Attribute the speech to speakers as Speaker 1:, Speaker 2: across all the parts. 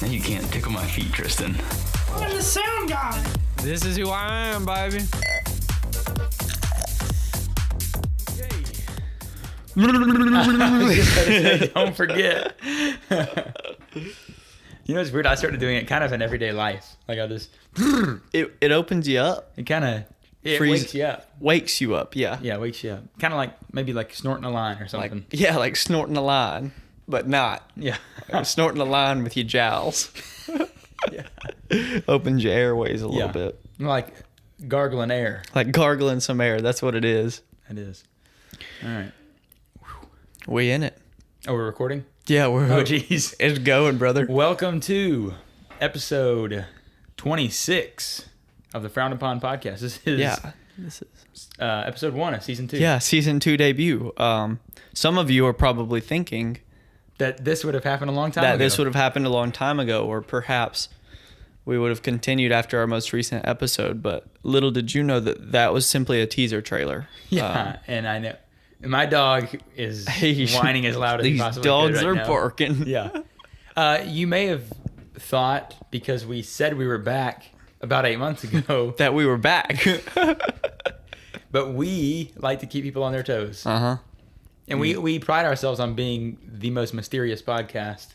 Speaker 1: Now you can't tickle my feet, Tristan.
Speaker 2: I'm the sound guy.
Speaker 3: This is who I am, baby.
Speaker 1: Don't forget. You know, it's weird. I started doing it kind of in everyday life. Like I just,
Speaker 4: It opens you up.
Speaker 1: it kind of
Speaker 4: Freeze-
Speaker 1: wakes you up.
Speaker 4: Wakes you up, yeah.
Speaker 1: Yeah, wakes you up. Kind of like maybe like snorting a line or
Speaker 4: Like
Speaker 1: something.
Speaker 4: like snorting a line, but not.
Speaker 1: Yeah.
Speaker 4: Snorting a line with your jowls.
Speaker 1: Yeah.
Speaker 4: Opens your airways a little
Speaker 1: Yeah.
Speaker 4: bit.
Speaker 1: Like gargling air.
Speaker 4: Like gargling some air. That's what it is.
Speaker 1: It is. All right.
Speaker 4: We in it.
Speaker 1: Oh, we're recording?
Speaker 4: Yeah, we're.
Speaker 1: Oh, jeez.
Speaker 4: It's going, brother.
Speaker 1: Welcome to episode 26 of the Frowned Upon podcast. This is
Speaker 4: This is.
Speaker 1: episode 1 of season 2.
Speaker 4: Yeah, season 2 debut. Some of you are probably thinking
Speaker 1: That this would have happened a long time ago.
Speaker 4: that this would have happened a long time ago, or perhaps we would have continued after our most recent episode. But little did you know that that was simply a teaser trailer.
Speaker 1: Yeah, and I know. And my dog is whining as loud as he
Speaker 4: These
Speaker 1: possibly
Speaker 4: dogs
Speaker 1: could
Speaker 4: are
Speaker 1: right now.
Speaker 4: barking.
Speaker 1: Yeah. You may have thought, because we said we were back about 8 months ago,
Speaker 4: That we were back.
Speaker 1: but we like to keep people on their toes.
Speaker 4: Uh-huh.
Speaker 1: And we pride ourselves on being the most mysterious podcast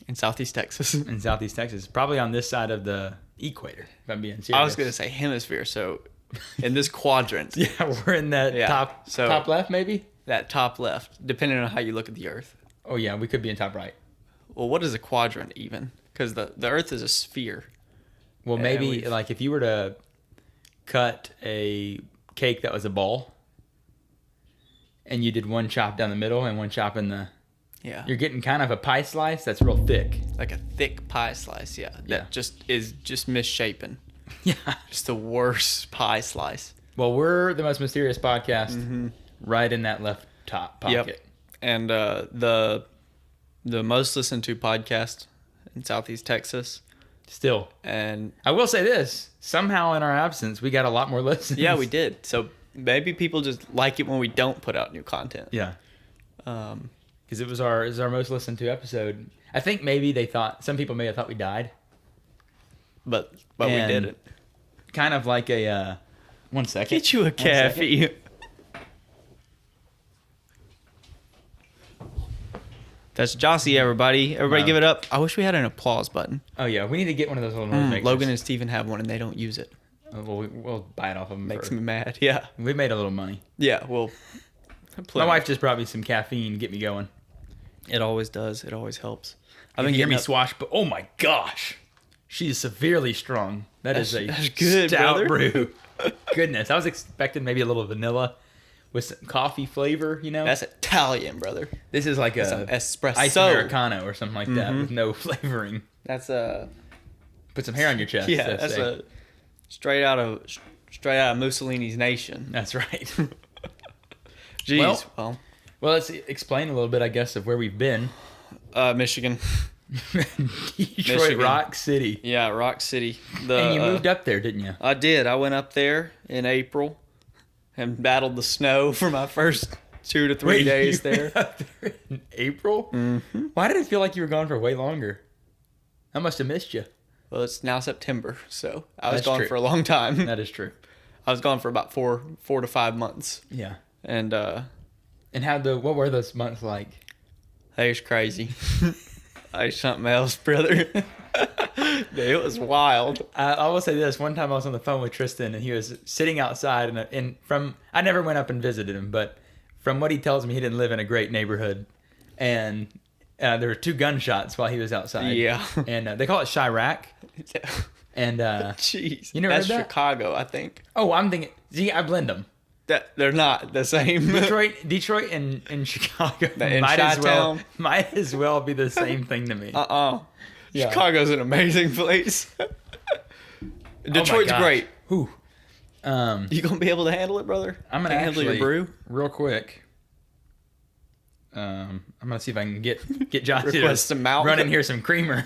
Speaker 4: In Southeast Texas.
Speaker 1: in Southeast Texas, probably on this side of the equator, if I'm being serious.
Speaker 4: I was going to say hemisphere, so in this quadrant.
Speaker 1: Yeah, we're in that
Speaker 4: Yeah,
Speaker 1: top
Speaker 4: so-
Speaker 1: top left, maybe?
Speaker 4: That top left, depending on how you look at the Earth.
Speaker 1: Oh, yeah, we could be in top right.
Speaker 4: Well, what is a quadrant even? Because the Earth is a sphere.
Speaker 1: Well,
Speaker 4: Yeah,
Speaker 1: maybe,
Speaker 4: we've-
Speaker 1: like, if you were to cut a cake that was a ball, and you did one chop down the middle and one chop in the...
Speaker 4: Yeah.
Speaker 1: You're getting kind of a pie slice that's real thick.
Speaker 4: Like a thick pie slice, yeah.
Speaker 1: Yeah.
Speaker 4: That just is just misshapen.
Speaker 1: Yeah.
Speaker 4: Just the worst pie slice.
Speaker 1: Well, we're the most mysterious podcast right in that left top pocket.
Speaker 4: Yep. And the most listened to podcast in Southeast Texas.
Speaker 1: Still.
Speaker 4: And
Speaker 1: I will say this. Somehow in our absence, we got a lot more listens.
Speaker 4: yeah, we did. So maybe people just like it when we don't put out new content.
Speaker 1: Yeah.
Speaker 4: Um,
Speaker 1: Because it was our most listened to episode. I think maybe some people may have thought we died.
Speaker 4: but we
Speaker 1: And
Speaker 4: didn't.
Speaker 1: Kind of like a, 1 second.
Speaker 4: Get you a
Speaker 1: 1 second.
Speaker 4: cafe. That's Jossie, everybody. Everybody
Speaker 1: Wow.
Speaker 4: give it up. I wish we had an applause button.
Speaker 1: Oh, yeah. We need to get one of those little noise makers.
Speaker 4: Logan and Steven have one and they don't use it.
Speaker 1: Oh, well, we'll buy it off of them.
Speaker 4: Makes me mad. Yeah.
Speaker 1: We made a little money.
Speaker 4: Yeah, well.
Speaker 1: My wife just brought me some caffeine to get me going.
Speaker 4: It always does. It always helps.
Speaker 1: I've been hear me swash, but oh my gosh. She is severely strong. That's
Speaker 4: good,
Speaker 1: stout
Speaker 4: brother.
Speaker 1: brew. Goodness. I was expecting maybe a little vanilla with some coffee flavor, you know?
Speaker 4: That's Italian, brother.
Speaker 1: This is like
Speaker 4: Some
Speaker 1: a
Speaker 4: espresso.
Speaker 1: ice Americano or something like that with no flavoring.
Speaker 4: That's a
Speaker 1: Put some hair on your chest.
Speaker 4: yeah.
Speaker 1: they
Speaker 4: That's
Speaker 1: say.
Speaker 4: a straight out of Mussolini's nation.
Speaker 1: That's right.
Speaker 4: Jeez. Well,
Speaker 1: Well, let's explain a little bit, I guess, of where we've been.
Speaker 4: Michigan.
Speaker 1: Detroit,
Speaker 4: Michigan.
Speaker 1: Rock City.
Speaker 4: Yeah, Rock City.
Speaker 1: And you moved up there, didn't you?
Speaker 4: I did. I went up there in April and battled the snow for my first 2 to 3 days
Speaker 1: you
Speaker 4: there.
Speaker 1: went up there in April?
Speaker 4: Mm-hmm.
Speaker 1: Why did it feel like you were gone for way longer? I must have missed you.
Speaker 4: Well, it's now September, so I was
Speaker 1: That's
Speaker 4: gone
Speaker 1: true.
Speaker 4: for a long time.
Speaker 1: That is true.
Speaker 4: I was gone for about four to 5 months,
Speaker 1: Yeah.
Speaker 4: and
Speaker 1: And what were those months like?
Speaker 4: it was crazy. I was something else, brother. Dude, it was wild.
Speaker 1: I will say this. One time I was on the phone with Tristan and he was sitting outside I never went up and visited him, but from what he tells me, he didn't live in a great neighborhood. And there were 2 gunshots while he was outside.
Speaker 4: Yeah.
Speaker 1: And they call it Chirac. And
Speaker 4: Jeez,
Speaker 1: You never
Speaker 4: that's
Speaker 1: heard that?
Speaker 4: Chicago, I think.
Speaker 1: I'm thinking, see, I blend them.
Speaker 4: That they're not the same.
Speaker 1: Detroit and Chicago
Speaker 4: In
Speaker 1: might
Speaker 4: Chi-town?
Speaker 1: as well be the same thing to me. Yeah.
Speaker 4: Chicago's an amazing place. Detroit's
Speaker 1: gosh.
Speaker 4: great.
Speaker 1: Whew.
Speaker 4: You gonna be able to handle it, brother?
Speaker 1: I'm gonna
Speaker 4: Can you handle your brew.
Speaker 1: real quick. I'm gonna see if I can get Josh to
Speaker 4: Request some milk.
Speaker 1: run in here some creamer.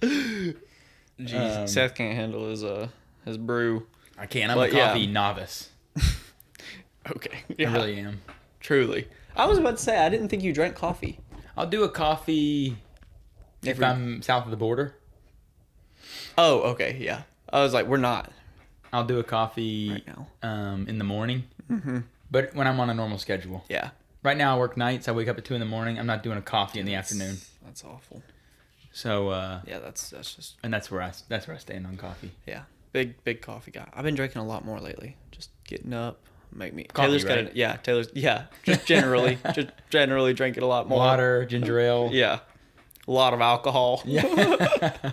Speaker 4: Jeez, Seth can't handle his brew.
Speaker 1: I can't. I'm
Speaker 4: But,
Speaker 1: a
Speaker 4: yeah.
Speaker 1: coffee novice.
Speaker 4: Okay,
Speaker 1: I really am.
Speaker 4: truly. I was about to say I didn't think you drank coffee.
Speaker 1: I'll do a coffee If I'm south of the border,
Speaker 4: Oh, okay, yeah. I was like, we're not
Speaker 1: I'll do a coffee
Speaker 4: right now.
Speaker 1: in the morning. Mm-hmm. But when I'm on a normal schedule.
Speaker 4: Yeah.
Speaker 1: Right now I work nights. I wake up at 2 a.m. I'm not doing a coffee in the afternoon.
Speaker 4: That's awful.
Speaker 1: So
Speaker 4: Yeah, that's just
Speaker 1: and that's where I stand on coffee.
Speaker 4: yeah. Big coffee guy. I've been drinking a lot more lately. Just getting up, make me.
Speaker 1: Coffee,
Speaker 4: Taylor's
Speaker 1: right?
Speaker 4: got yeah. Taylor's yeah. Just generally drinking a lot more
Speaker 1: Water, ginger ale.
Speaker 4: Yeah, a lot of alcohol.
Speaker 1: Yeah.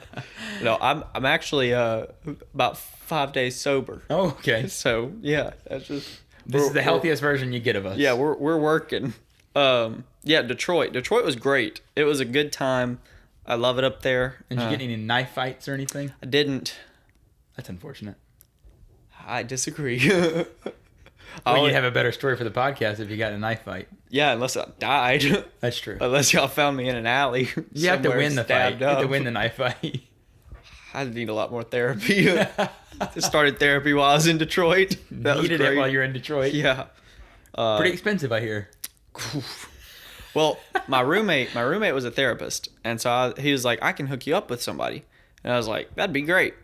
Speaker 4: No, I'm actually about 5 days sober.
Speaker 1: Oh, okay.
Speaker 4: So yeah, that's just
Speaker 1: This is the healthiest version you get of us.
Speaker 4: Yeah, we're working. Yeah, Detroit. Detroit was great. It was a good time. I love it up there.
Speaker 1: Did you get any knife fights or anything?
Speaker 4: I didn't.
Speaker 1: That's unfortunate.
Speaker 4: I disagree.
Speaker 1: Well, you'd have a better story for the podcast if you got in a knife fight.
Speaker 4: Yeah, unless I died.
Speaker 1: That's true.
Speaker 4: Unless y'all found me in an alley.
Speaker 1: You have to win the fight.
Speaker 4: stabbed
Speaker 1: You have to
Speaker 4: up.
Speaker 1: win the knife fight.
Speaker 4: I need a lot more therapy. I started therapy while I was in Detroit. That was
Speaker 1: Needed
Speaker 4: great.
Speaker 1: it while you're in Detroit.
Speaker 4: Yeah.
Speaker 1: Pretty expensive, I hear.
Speaker 4: Well, my roommate was a therapist, and so he was like, "I can hook you up with somebody," and I was like, "That'd be great."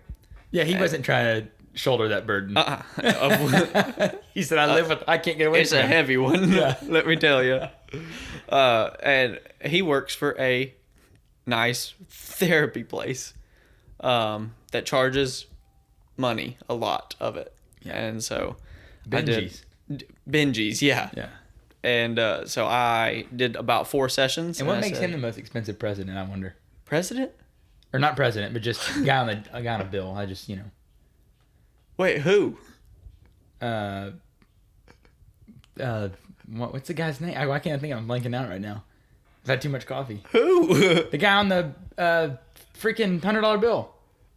Speaker 1: Yeah, he wasn't trying to shoulder that burden.
Speaker 4: Uh-uh.
Speaker 1: He said, I can't get away
Speaker 4: It's
Speaker 1: from
Speaker 4: a
Speaker 1: it.
Speaker 4: heavy one, let me tell you. And he works for a nice therapy place that charges money, a lot of it.
Speaker 1: Yeah.
Speaker 4: And so
Speaker 1: Benji's.
Speaker 4: Benji's, yeah.
Speaker 1: Yeah.
Speaker 4: And so I did about 4 sessions.
Speaker 1: And what
Speaker 4: I
Speaker 1: makes
Speaker 4: said,
Speaker 1: him the most expensive president, I wonder?
Speaker 4: president?
Speaker 1: Or not president, but just a guy on a bill. I just,
Speaker 4: Wait, who?
Speaker 1: What's the guy's name? I can't think. I'm blanking out right now. I've had too much coffee.
Speaker 4: Who?
Speaker 1: The guy on the freaking $100 bill.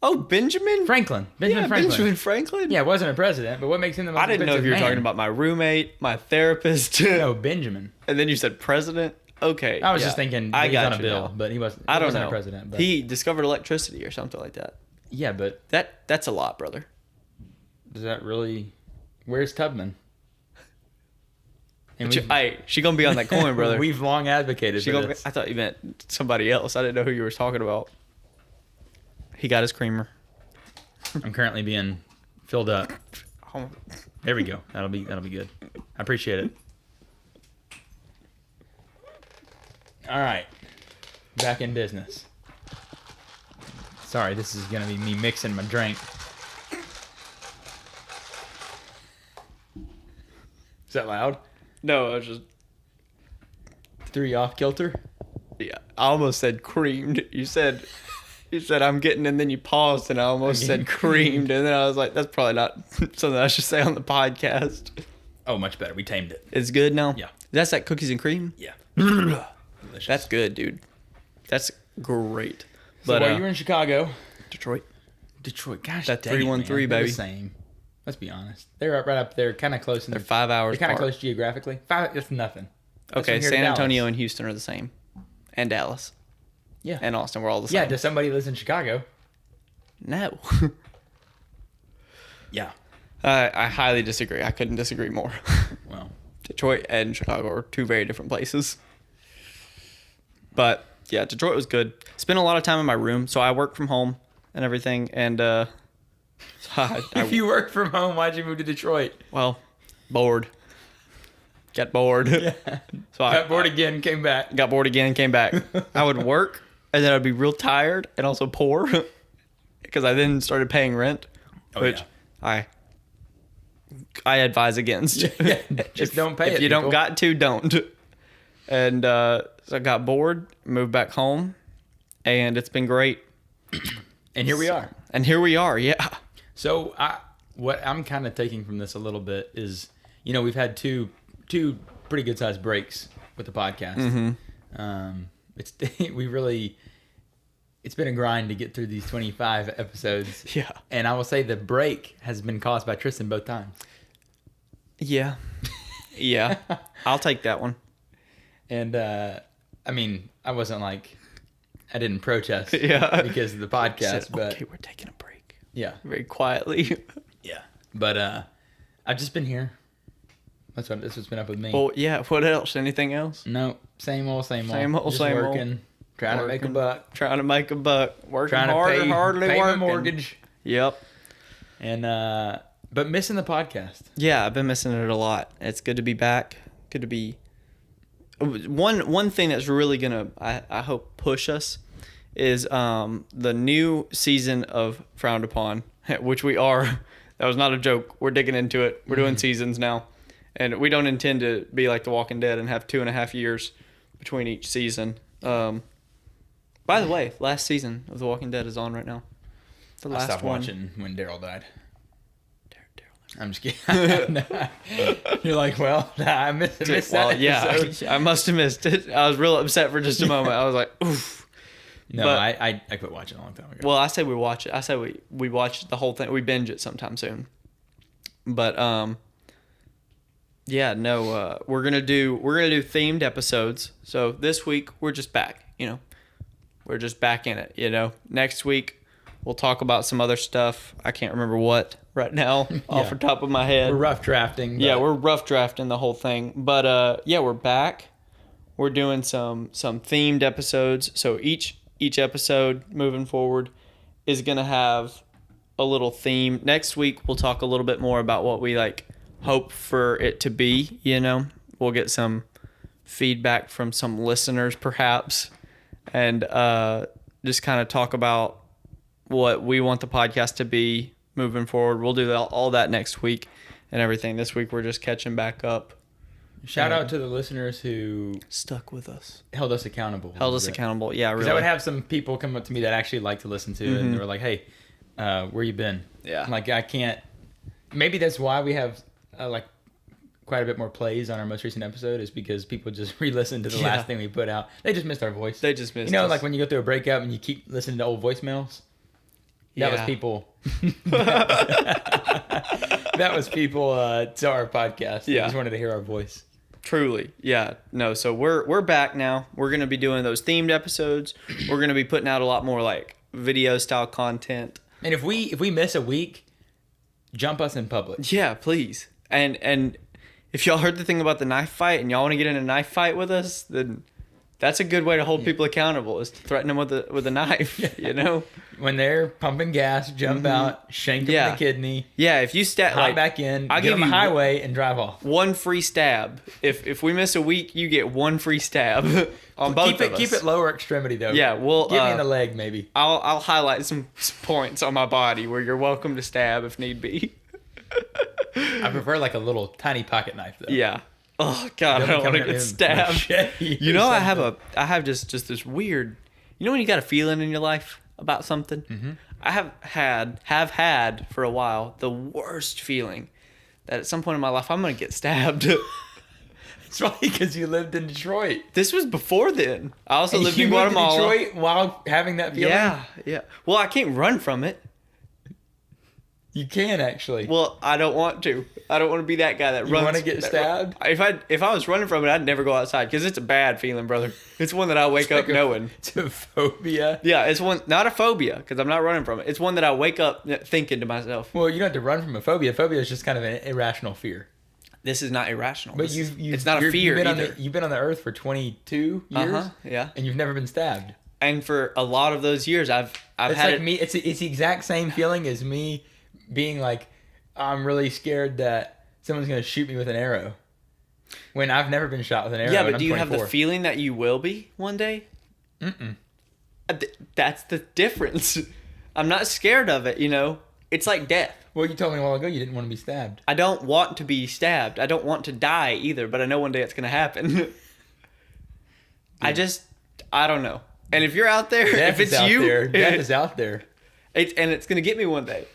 Speaker 4: Oh, Benjamin?
Speaker 1: Franklin.
Speaker 4: Yeah,
Speaker 1: Benjamin Franklin.
Speaker 4: Benjamin Franklin?
Speaker 1: Yeah, wasn't a president, but what makes him the most
Speaker 4: I didn't know if you were talking about my roommate, my therapist.
Speaker 1: No, Benjamin.
Speaker 4: And then you said president? Okay.
Speaker 1: I was
Speaker 4: yeah.
Speaker 1: just thinking
Speaker 4: I
Speaker 1: he's
Speaker 4: got
Speaker 1: on a
Speaker 4: you
Speaker 1: bill,
Speaker 4: now.
Speaker 1: but he wasn't.
Speaker 4: I don't
Speaker 1: wasn't
Speaker 4: know.
Speaker 1: a president. But
Speaker 4: He discovered electricity or something like that.
Speaker 1: yeah, but
Speaker 4: That's a lot, brother.
Speaker 1: does that really? Where's Tubman? And
Speaker 4: She gonna be on that coin, brother.
Speaker 1: We've long advocated
Speaker 4: She
Speaker 1: for
Speaker 4: gonna be,
Speaker 1: this.
Speaker 4: I thought you meant somebody else. I didn't know who you were talking about. He got his creamer.
Speaker 1: I'm currently being filled up.
Speaker 4: Oh,
Speaker 1: There we go. That'll be good. I appreciate it. All right, back in business. Sorry, this is gonna be me mixing my drink. Is that loud?
Speaker 4: no, I was just
Speaker 1: Threw you off kilter?
Speaker 4: yeah. I almost said creamed. You said I'm getting, and then you paused, and I almost
Speaker 1: I'm
Speaker 4: said
Speaker 1: getting
Speaker 4: creamed, and then I was like, that's probably not something I should say on the podcast.
Speaker 1: Oh, much better. We tamed it.
Speaker 4: It's good now.
Speaker 1: Yeah.
Speaker 4: That's that cookies and cream.
Speaker 1: Yeah. Delicious.
Speaker 4: That's good, dude. That's great.
Speaker 1: So
Speaker 4: But
Speaker 1: while you were in Chicago,
Speaker 4: Detroit.
Speaker 1: Detroit, gosh,
Speaker 4: That
Speaker 1: dang it,
Speaker 4: 313,
Speaker 1: man. They're
Speaker 4: baby.
Speaker 1: the same. Let's be honest. They're right up there, kind of close.
Speaker 4: They're 5 hours.
Speaker 1: They're kind of
Speaker 4: apart.
Speaker 1: close geographically. That's nothing. That's
Speaker 4: Okay,
Speaker 1: from here to
Speaker 4: San Antonio
Speaker 1: Dallas.
Speaker 4: and Houston are the same, and Dallas
Speaker 1: Yeah.
Speaker 4: and Austin. We're all the
Speaker 1: Yeah.
Speaker 4: same.
Speaker 1: Does somebody lives in Chicago?
Speaker 4: No.
Speaker 1: Yeah.
Speaker 4: I highly disagree. I couldn't disagree more.
Speaker 1: Well,
Speaker 4: Detroit and Chicago are two very different places. But yeah, Detroit was good. Spent a lot of time in my room, so I work from home and everything. And
Speaker 1: if you work from home, why'd you move to Detroit?
Speaker 4: well, bored. Got bored.
Speaker 1: Yeah.
Speaker 4: So I
Speaker 1: Got bored again, came back.
Speaker 4: got bored again, came back. I would work, and then I'd be real tired and also poor because I then started paying rent,
Speaker 1: Oh,
Speaker 4: which
Speaker 1: yeah.
Speaker 4: I advise against.
Speaker 1: Yeah, just don't pay
Speaker 4: If
Speaker 1: it,
Speaker 4: you don't
Speaker 1: people.
Speaker 4: got to, don't. And so I got bored, moved back home, and it's been great.
Speaker 1: And here we are.
Speaker 4: And here we are, yeah. So
Speaker 1: What I'm kind of taking from this a little bit is, we've had two pretty good sized breaks with the podcast.
Speaker 4: Mm-hmm.
Speaker 1: It's been a grind to get through these 25 episodes.
Speaker 4: Yeah.
Speaker 1: And I will say the break has been caused by Tristan both times.
Speaker 4: Yeah. Yeah. I'll take that one.
Speaker 1: And I wasn't like, I didn't protest
Speaker 4: Yeah.
Speaker 1: because of the podcast,
Speaker 4: Said,
Speaker 1: but
Speaker 4: okay, we're taking a break.
Speaker 1: yeah.
Speaker 4: Very quietly.
Speaker 1: Yeah. But I've just been here. That's what's been up with me.
Speaker 4: Well, yeah. What else? Anything else?
Speaker 1: No, same old.
Speaker 4: Same old,
Speaker 1: Just
Speaker 4: same old.
Speaker 1: working, Trying to make a buck.
Speaker 4: Trying to make a buck. Working
Speaker 1: Trying to
Speaker 4: harder,
Speaker 1: pay,
Speaker 4: hardly
Speaker 1: pay my
Speaker 4: working.
Speaker 1: mortgage.
Speaker 4: Yep.
Speaker 1: And but missing the podcast.
Speaker 4: Yeah, I've been missing it a lot. It's good to be back. Good to be. One thing that's really gonna I hope push us is the new season of Frowned Upon, which we are. That was not a joke. We're digging into it. We're doing seasons now, and we don't intend to be like The Walking Dead and have 2.5 years between each season. By the way, last season of The Walking Dead is on right now. The
Speaker 1: I
Speaker 4: last
Speaker 1: stopped
Speaker 4: one.
Speaker 1: watching when Daryl died. I'm just kidding. You're like, well, I missed that episode.
Speaker 4: I must have missed it. I was real upset for just a moment. I was like, oof.
Speaker 1: No,
Speaker 4: But-
Speaker 1: I quit watching a long time ago.
Speaker 4: Well, I say we watch it. I say we watch the whole thing. We binge it sometime soon. But yeah, no, we're gonna do themed episodes. So this week we're just back. We're just back in it. Next week we'll talk about some other stuff. I can't remember what right now off the top of my head.
Speaker 1: We're rough drafting.
Speaker 4: Yeah, we're rough drafting the whole thing. But yeah, we're back. We're doing some themed episodes. So each episode moving forward is gonna have a little theme. Next week we'll talk a little bit more about what we hope for it to be. We'll get some feedback from some listeners perhaps, and just kind of talk about what we want the podcast to be moving forward. We'll do all that next week and everything. This week we're just catching back up.
Speaker 1: Shout out to the listeners who
Speaker 4: Stuck with us.
Speaker 1: held us accountable.
Speaker 4: Accountable. Yeah, really.
Speaker 1: Because I would have some people come up to me that actually like to listen to, and they were like, "Hey, where you been?"
Speaker 4: Yeah.
Speaker 1: Like I can't. Maybe that's why we have quite a bit more plays on our most recent episode, is because people just re-listen to the last thing we put out. They just missed our voice.
Speaker 4: They just missed
Speaker 1: us.
Speaker 4: us.
Speaker 1: When you go through a breakup and you keep listening to old voicemails. That was people. That was people to our podcast. They just wanted to hear our voice.
Speaker 4: Truly, yeah. No, so we're back now. We're gonna be doing those themed episodes. We're gonna be putting out a lot more video style content.
Speaker 1: And if we miss a week, jump us in public.
Speaker 4: Yeah, please. And if y'all heard the thing about the knife fight and y'all want to get in a knife fight with us, then that's a good way to hold people accountable, is to threaten them with a knife.
Speaker 1: When they're pumping gas, jump out, shank them in the kidney.
Speaker 4: Yeah, if you stab
Speaker 1: Hop back in,
Speaker 4: I'll
Speaker 1: get
Speaker 4: give
Speaker 1: on the
Speaker 4: you
Speaker 1: highway and drive off.
Speaker 4: one free stab. If we miss a week, you get one free stab on both of us.
Speaker 1: Keep it lower extremity though.
Speaker 4: Yeah, we'll
Speaker 1: give me in the leg maybe.
Speaker 4: I'll highlight some points on my body where you're welcome to stab if need be.
Speaker 1: I prefer a little tiny pocket knife though.
Speaker 4: Yeah. Oh God, I don't want to get stabbed. I have just this weird. When you got a feeling in your life about something. Mm-hmm. I have had for a while the worst feeling that at some point in my life I'm gonna get stabbed.
Speaker 1: It's probably because you lived in Detroit.
Speaker 4: This was before then. I also lived in Guatemala.
Speaker 1: You moved to Detroit while having that feeling?
Speaker 4: Yeah. Well, I can't run from it.
Speaker 1: You can actually.
Speaker 4: Well, I don't want to. I don't want to be that guy that runs.
Speaker 1: You want to get stabbed?
Speaker 4: If I was running from it, I'd never go outside because it's a bad feeling, brother. It's one that I wake up knowing.
Speaker 1: It's a phobia.
Speaker 4: Yeah, it's one, not a phobia because I'm not running from it. It's one that I wake up thinking to myself.
Speaker 1: Well, you don't have to run from a phobia. Phobia is just kind of an irrational fear.
Speaker 4: This is not irrational.
Speaker 1: But
Speaker 4: it's not a fear either.
Speaker 1: You've been on the earth for 22 years.
Speaker 4: Yeah.
Speaker 1: And you've never been stabbed.
Speaker 4: And for a lot of those years, I've had
Speaker 1: me. It's the exact same feeling as me being I'm really scared that someone's going to shoot me with an arrow. When I've never been shot with an arrow.
Speaker 4: Yeah, but do you have the feeling that you will be one day?
Speaker 1: Mm-mm.
Speaker 4: That's the difference. I'm not scared of it, It's like death.
Speaker 1: Well, you told me a while ago you didn't want to be stabbed.
Speaker 4: I don't want to be stabbed. I don't want to die either, but I know one day it's going to happen. I don't know. And if you're out there,
Speaker 1: death
Speaker 4: if it's you,
Speaker 1: death is out there.
Speaker 4: It's going to get me one day.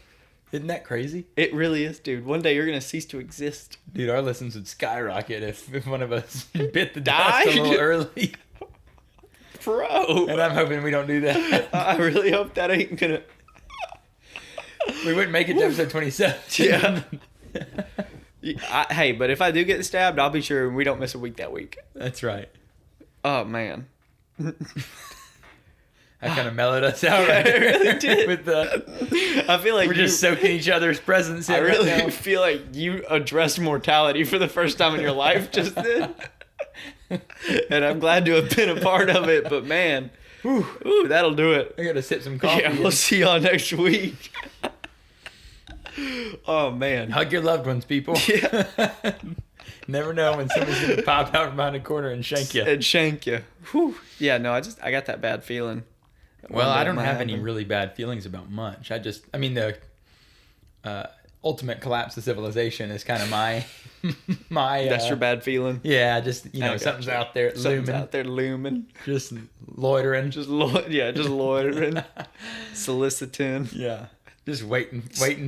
Speaker 1: Isn't that crazy?
Speaker 4: It really is, dude. One day you're going to cease to exist.
Speaker 1: Dude, our listens would skyrocket if one of us bit the dust a little early.
Speaker 4: Bro.
Speaker 1: And I'm hoping we don't do that.
Speaker 4: I really hope that ain't going to...
Speaker 1: We wouldn't make it to episode 27.
Speaker 4: Yeah. Hey, but if I do get stabbed, I'll be sure we don't miss a week that week.
Speaker 1: That's right.
Speaker 4: Oh, man.
Speaker 1: I kind of mellowed us out right there.
Speaker 4: I really did. I feel like
Speaker 1: we're just soaking each other's presence in.
Speaker 4: I really feel like you addressed mortality for the first time in your life just then. And I'm glad to have been a part of it. But man, Ooh, that'll do it.
Speaker 1: I gotta sip some coffee.
Speaker 4: Yeah, we'll see y'all next week. Oh, man.
Speaker 1: Hug your loved ones, people.
Speaker 4: Yeah.
Speaker 1: Never know when someone's gonna pop out from behind a corner and shank you.
Speaker 4: And shank you. Whew. Yeah, no, I got that bad feeling.
Speaker 1: Well, I don't have any
Speaker 4: happen.
Speaker 1: really bad feelings about much. I mean, the ultimate collapse of civilization is kind of my
Speaker 4: That's your bad feeling?
Speaker 1: Yeah, just,
Speaker 4: I got
Speaker 1: something's
Speaker 4: you.
Speaker 1: out there
Speaker 4: Something's
Speaker 1: looming.
Speaker 4: out there looming.
Speaker 1: Just loitering.
Speaker 4: Just loitering. Soliciting.
Speaker 1: Yeah. Just waiting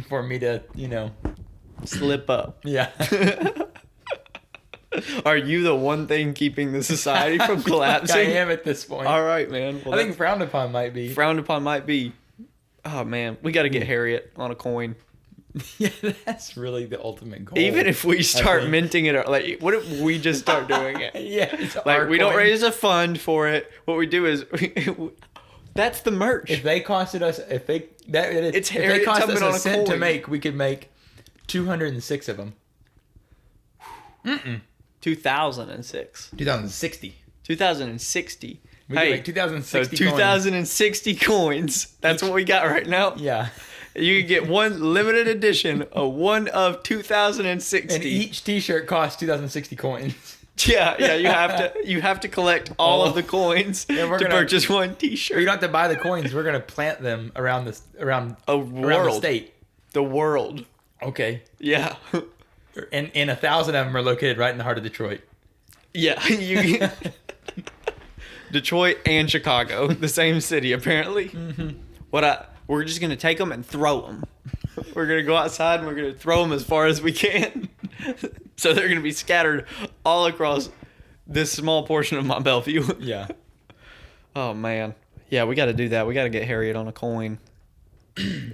Speaker 1: for me to,
Speaker 4: Slip up.
Speaker 1: yeah.
Speaker 4: Are you the one thing keeping the society from collapsing?
Speaker 1: I am at this point.
Speaker 4: All right, man. Well,
Speaker 1: I think frowned upon might be.
Speaker 4: frowned upon might be. Oh, man. We got to get Harriet on a coin.
Speaker 1: Yeah, that's really the ultimate goal.
Speaker 4: Even if we start
Speaker 1: think.
Speaker 4: minting it, like, what if we just start doing it?
Speaker 1: Yeah, it's
Speaker 4: Like,
Speaker 1: our
Speaker 4: we don't
Speaker 1: coin.
Speaker 4: raise a fund for it. What we do is, that's the merch.
Speaker 1: If they costed us, if they
Speaker 4: Harriet
Speaker 1: cost us
Speaker 4: Tubman
Speaker 1: a
Speaker 4: on a
Speaker 1: cent to
Speaker 4: coin.
Speaker 1: make, we could make 206 of them.
Speaker 4: 2006.
Speaker 1: 2060.
Speaker 4: 2060.
Speaker 1: We could
Speaker 4: Hey,
Speaker 1: make 2060
Speaker 4: so
Speaker 1: coins.
Speaker 4: 2060 coins. That's what we got right now.
Speaker 1: Yeah.
Speaker 4: You can get one limited edition of one of 2060.
Speaker 1: And each T-shirt costs 2060 coins.
Speaker 4: Yeah, you have to collect all of the coins
Speaker 1: Yeah, we're
Speaker 4: to
Speaker 1: gonna-
Speaker 4: purchase one
Speaker 1: You
Speaker 4: T-shirt.
Speaker 1: don't have to buy the coins. We're gonna plant them around around the
Speaker 4: world.
Speaker 1: state.
Speaker 4: The world.
Speaker 1: Okay.
Speaker 4: Yeah.
Speaker 1: And 1,000 of them are located right in the heart of Detroit.
Speaker 4: Yeah, Detroit and Chicago, the same city apparently. Mm-hmm. We're just gonna take them and throw them. We're gonna go outside and we're gonna throw them as far as we can. So they're gonna be scattered all across this small portion of Mont Bellevue.
Speaker 1: Yeah.
Speaker 4: Oh man, yeah, we got to do that. We got to get Harriet on a coin.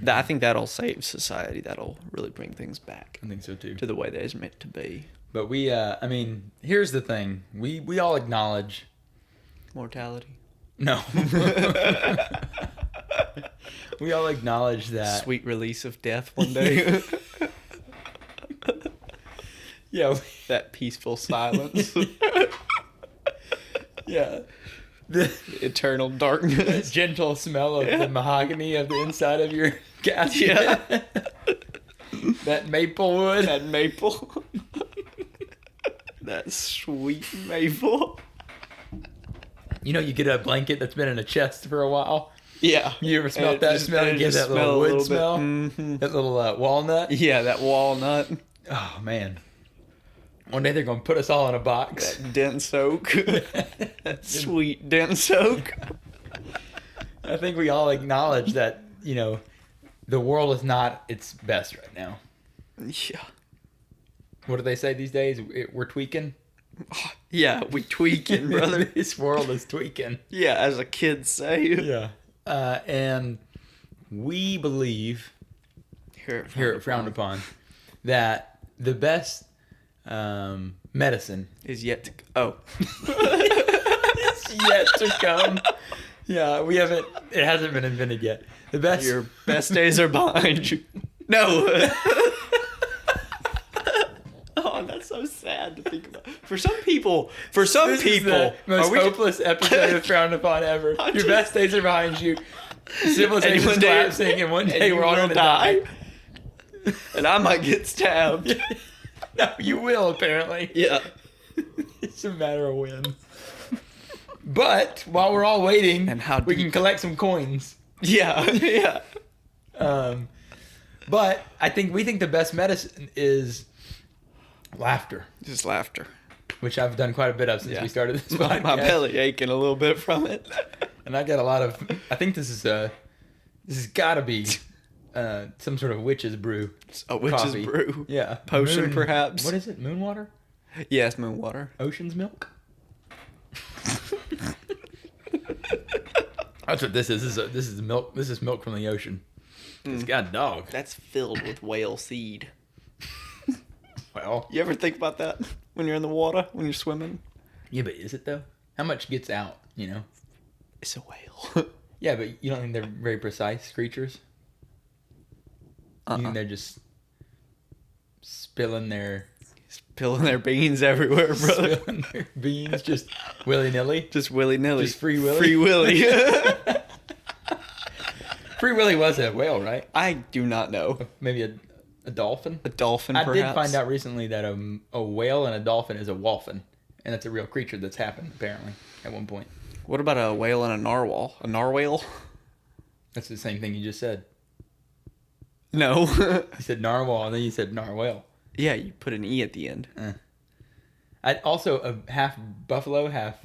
Speaker 4: I think that'll save society. That'll really bring things back
Speaker 1: I think so too.
Speaker 4: to the way that it's meant to be.
Speaker 1: But we, I mean, here's the thing. We all acknowledge.
Speaker 4: Mortality.
Speaker 1: No. We all acknowledge that.
Speaker 4: Sweet release of death one day.
Speaker 1: Yeah.
Speaker 4: That peaceful silence.
Speaker 1: Yeah. The
Speaker 4: Eternal darkness.
Speaker 1: gentle smell of the mahogany of the inside of your casket.
Speaker 4: Yeah.
Speaker 1: That maple wood.
Speaker 4: That maple. That sweet maple.
Speaker 1: You get a blanket that's been in a chest for a while.
Speaker 4: Yeah.
Speaker 1: You ever smelled
Speaker 4: And
Speaker 1: that
Speaker 4: just-
Speaker 1: smell?
Speaker 4: and
Speaker 1: And
Speaker 4: it
Speaker 1: get
Speaker 4: just
Speaker 1: that little
Speaker 4: smell a
Speaker 1: wood
Speaker 4: little bit.
Speaker 1: smell?
Speaker 4: Mhm.
Speaker 1: That little walnut?
Speaker 4: Yeah, that walnut.
Speaker 1: Oh, man. One day they're going to put us all in a box.
Speaker 4: That dense oak. That sweet dense oak.
Speaker 1: I think we all acknowledge that, the world is not its best right now.
Speaker 4: Yeah.
Speaker 1: What do they say these days? We're tweaking?
Speaker 4: Yeah, we tweaking, brother.
Speaker 1: This world is tweaking.
Speaker 4: Yeah, as a kid say.
Speaker 1: Yeah. And we believe,
Speaker 4: Here
Speaker 1: here Frowned Upon, that the best medicine
Speaker 4: is yet to. Oh.
Speaker 1: is yet to come. Yeah, it hasn't been invented yet. The best.
Speaker 4: Your best days are behind you. No. Oh, that's so sad to think about. For some people,
Speaker 1: This is the most
Speaker 4: are we
Speaker 1: hopeless episode of Frowned Upon ever. Your best days are behind you. Civilization's
Speaker 4: one day-
Speaker 1: collapsing, and one day
Speaker 4: and
Speaker 1: we're all
Speaker 4: you will
Speaker 1: gonna die.
Speaker 4: and I might get stabbed.
Speaker 1: No, you will, apparently.
Speaker 4: Yeah.
Speaker 1: It's a matter of when. But while we're all waiting,
Speaker 4: And how
Speaker 1: we can
Speaker 4: deep.
Speaker 1: collect some coins.
Speaker 4: Yeah. Yeah.
Speaker 1: But we think the best medicine is laughter,
Speaker 4: Just laughter.
Speaker 1: which I've done quite a bit of since
Speaker 4: Yeah.
Speaker 1: we started this
Speaker 4: My
Speaker 1: podcast.
Speaker 4: belly aching a little bit from it.
Speaker 1: And I got a lot of. I think this has got to be some sort of witch's brew.
Speaker 4: A witch's
Speaker 1: Coffee.
Speaker 4: brew.
Speaker 1: Yeah,
Speaker 4: Potion, perhaps.
Speaker 1: What is it? Moon water?
Speaker 4: Yes, moon water.
Speaker 1: Ocean's milk? That's what this is. This is milk. This is milk from the ocean. It's got a dog.
Speaker 4: That's filled with whale seed.
Speaker 1: Well,
Speaker 4: You ever think about that when you're in the water, when you're swimming?
Speaker 1: yeah, but is it though? How much gets out?
Speaker 4: It's a whale.
Speaker 1: Yeah, but you don't think they're very precise creatures? You think they're just spilling their
Speaker 4: Spilling their beans everywhere, brother.
Speaker 1: Spilling their beans just willy-nilly.
Speaker 4: Just willy-nilly.
Speaker 1: Just free willy.
Speaker 4: Free willy.
Speaker 1: Free Willy was a whale, right?
Speaker 4: I do not know.
Speaker 1: Maybe a dolphin?
Speaker 4: A dolphin,
Speaker 1: I
Speaker 4: perhaps?
Speaker 1: did find out recently that a whale and a dolphin is a wolphin. And that's a real creature that's happened, apparently, at one point.
Speaker 4: What about a whale and a narwhal? A narwhal?
Speaker 1: That's the same thing you just said.
Speaker 4: No.
Speaker 1: You said narwhal, and then you said narwhal.
Speaker 4: Yeah, you put an E at the end.
Speaker 1: I also, a half buffalo, half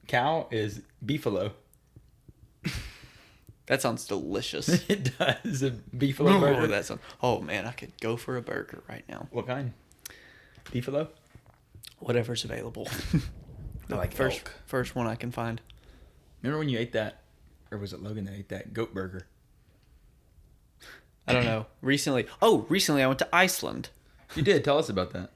Speaker 1: cow is beefalo.
Speaker 4: That sounds delicious.
Speaker 1: It does. A beefalo burger.
Speaker 4: That sounds... Oh, man, I could go for a burger right now.
Speaker 1: What kind? Beefalo?
Speaker 4: Whatever's available.
Speaker 1: I like
Speaker 4: first one I can find.
Speaker 1: Remember when you ate that, or was it Logan that ate that goat burger?
Speaker 4: I don't know. Recently I went to Iceland.
Speaker 1: You did. Tell us about that.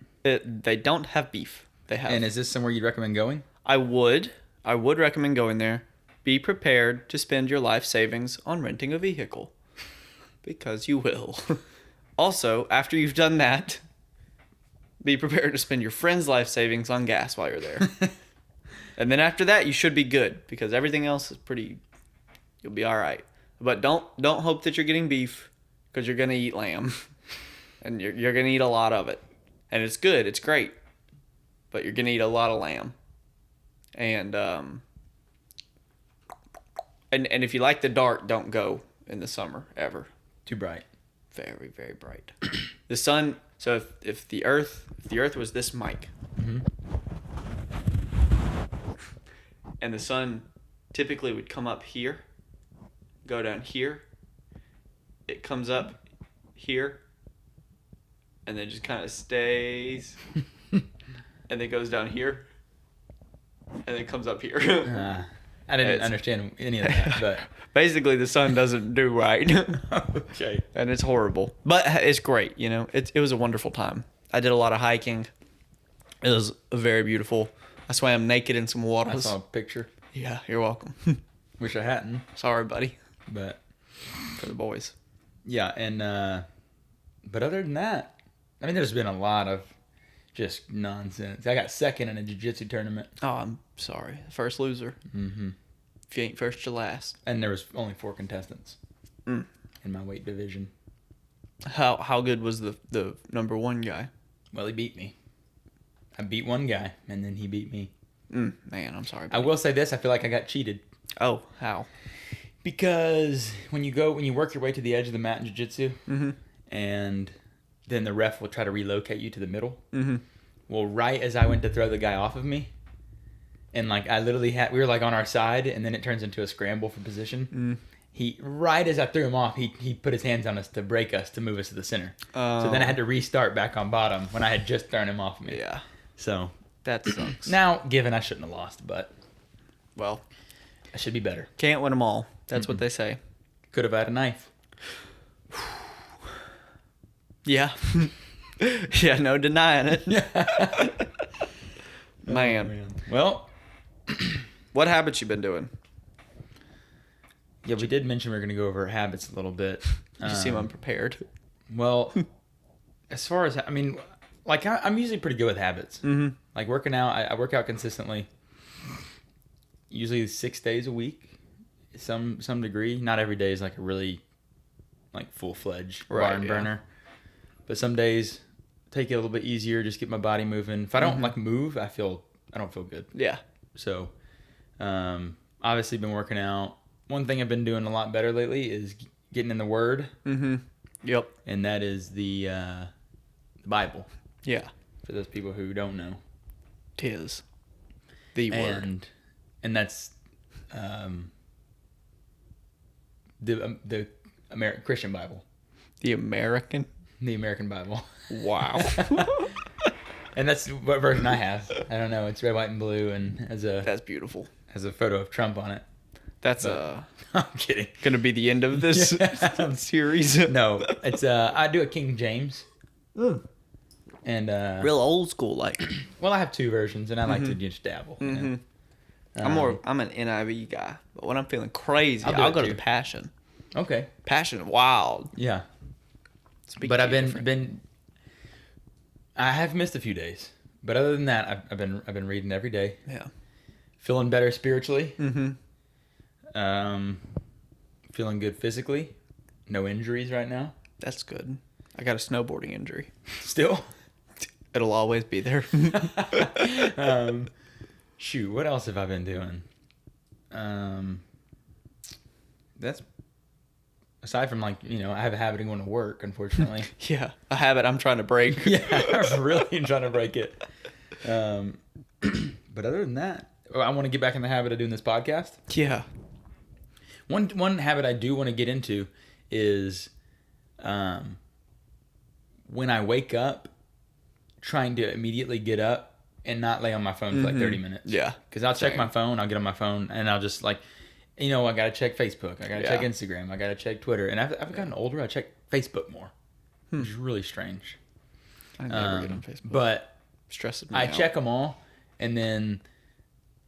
Speaker 4: They don't have beef. They have.
Speaker 1: And is this somewhere you'd recommend going?
Speaker 4: I would recommend going there. Be prepared to spend your life savings on renting a vehicle. Because you will. Also, after you've done that, be prepared to spend your friend's life savings on gas while you're there. And then after that, you should be good. Because everything else is you'll be alright. But don't hope that you're getting beef. Because you're going to eat lamb. And you're going to eat a lot of it. And it's good. It's great. But you're going to eat a lot of lamb. And if you like the dark, don't go in the summer, ever.
Speaker 1: Too bright.
Speaker 4: Very, very bright. The sun, so if the earth was this mic.
Speaker 1: Mm-hmm.
Speaker 4: And the sun typically would come up here, go down here. It comes up here, and then just kind of stays, and then goes down here, and then comes up here.
Speaker 1: I didn't understand any of that, but
Speaker 4: basically the sun doesn't do right.
Speaker 1: okay.
Speaker 4: And it's horrible, but it's great. You know, it was a wonderful time. I did a lot of hiking. It was very beautiful. I swam naked in some waters.
Speaker 1: I saw a picture.
Speaker 4: Yeah, you're welcome.
Speaker 1: Wish I hadn't.
Speaker 4: Sorry, buddy.
Speaker 1: But
Speaker 4: for the boys.
Speaker 1: Yeah, and but other than that, I mean, there's been a lot of just nonsense. I got second in a jiu-jitsu tournament.
Speaker 4: Oh, I'm sorry. First loser.
Speaker 1: Mm-hmm.
Speaker 4: If you ain't first, you're last.
Speaker 1: And there was only 4 contestants in my weight division.
Speaker 4: How good was the number 1 guy?
Speaker 1: Well, he beat me. I beat one guy, and then he beat me.
Speaker 4: Man, I'm sorry, buddy.
Speaker 1: I will say this. I feel like I got cheated.
Speaker 4: Oh, how?
Speaker 1: Because when you work your way to the edge of the mat in jiu-jitsu, and then the ref will try to relocate you to the middle. Mm-hmm. Well, right as I went to throw the guy off of me, and like I literally we were like on our side, and then it turns into a scramble for position. Right as I threw him off, he put his hands on us to break us, to move us to the center. So then I had to restart back on bottom when I had just thrown him off of me.
Speaker 4: Yeah.
Speaker 1: So
Speaker 4: that sucks.
Speaker 1: Now, given I shouldn't have lost, but
Speaker 4: well,
Speaker 1: I should be better.
Speaker 4: Can't win them all. That's what they say.
Speaker 1: Could have had a knife.
Speaker 4: Yeah. Yeah, no denying it. Man.
Speaker 1: Well,
Speaker 4: what habits you been doing?
Speaker 1: Yeah, we did mention we were going to go over habits a little bit.
Speaker 4: You seem unprepared.
Speaker 1: Well, as far as, I mean, like I'm usually pretty good with habits. Mm-hmm. Like working out, I work out consistently. Usually 6 days a week, some degree. Not every day is like a really like full-fledged barn burner. But some days take it a little bit easier, just get my body moving. If I don't like move, I don't feel good.
Speaker 4: Yeah.
Speaker 1: So, obviously been working out. One thing I've been doing a lot better lately is getting in the Word. Mm-hmm.
Speaker 4: Yep.
Speaker 1: And that is the Bible.
Speaker 4: Yeah.
Speaker 1: For those people who don't know.
Speaker 4: 'Tis the Word.
Speaker 1: And that's the American Christian Bible.
Speaker 4: The American?
Speaker 1: The American Bible.
Speaker 4: Wow.
Speaker 1: And that's what version I have. I don't know. It's red, white, and blue, and
Speaker 4: that's beautiful.
Speaker 1: Has a photo of Trump on it.
Speaker 4: That's
Speaker 1: I'm kidding.
Speaker 4: Gonna be the end of this series.
Speaker 1: No, it's I do a King James. And
Speaker 4: real old school like.
Speaker 1: Well, I have 2 versions, and I like to just dabble.
Speaker 4: Mm-hmm. I'm an NIV guy, but when I'm feeling crazy, I'll go to the Passion.
Speaker 1: Okay.
Speaker 4: Passion, wild.
Speaker 1: Yeah. But I've been I have missed a few days, but other than that, I've been reading every day.
Speaker 4: Yeah.
Speaker 1: Feeling better spiritually.
Speaker 4: Mm-hmm.
Speaker 1: Feeling good physically. No injuries right now.
Speaker 4: That's good. I got a snowboarding injury.
Speaker 1: Still.
Speaker 4: It'll always be there.
Speaker 1: Shoot, what else have I been doing? That's aside from, like, you know, I have a habit of going to work, unfortunately.
Speaker 4: Yeah, a habit I'm trying to break.
Speaker 1: Yeah, I'm really trying to break it. But other than that, I want to get back in the habit of doing this podcast.
Speaker 4: Yeah.
Speaker 1: One habit I do want to get into is when I wake up, trying to immediately get up and not lay on my phone for like 30 minutes.
Speaker 4: Yeah.
Speaker 1: Because I'll check
Speaker 4: Same.
Speaker 1: my phone, I'll get on my phone, and I'll just, like, you know, I got to check Facebook, I got to check Instagram, I got to check Twitter. And I've gotten older, I check Facebook more, which is really strange.
Speaker 4: I never get on Facebook.
Speaker 1: But
Speaker 4: Stresses me
Speaker 1: I
Speaker 4: out.
Speaker 1: check them all, and then,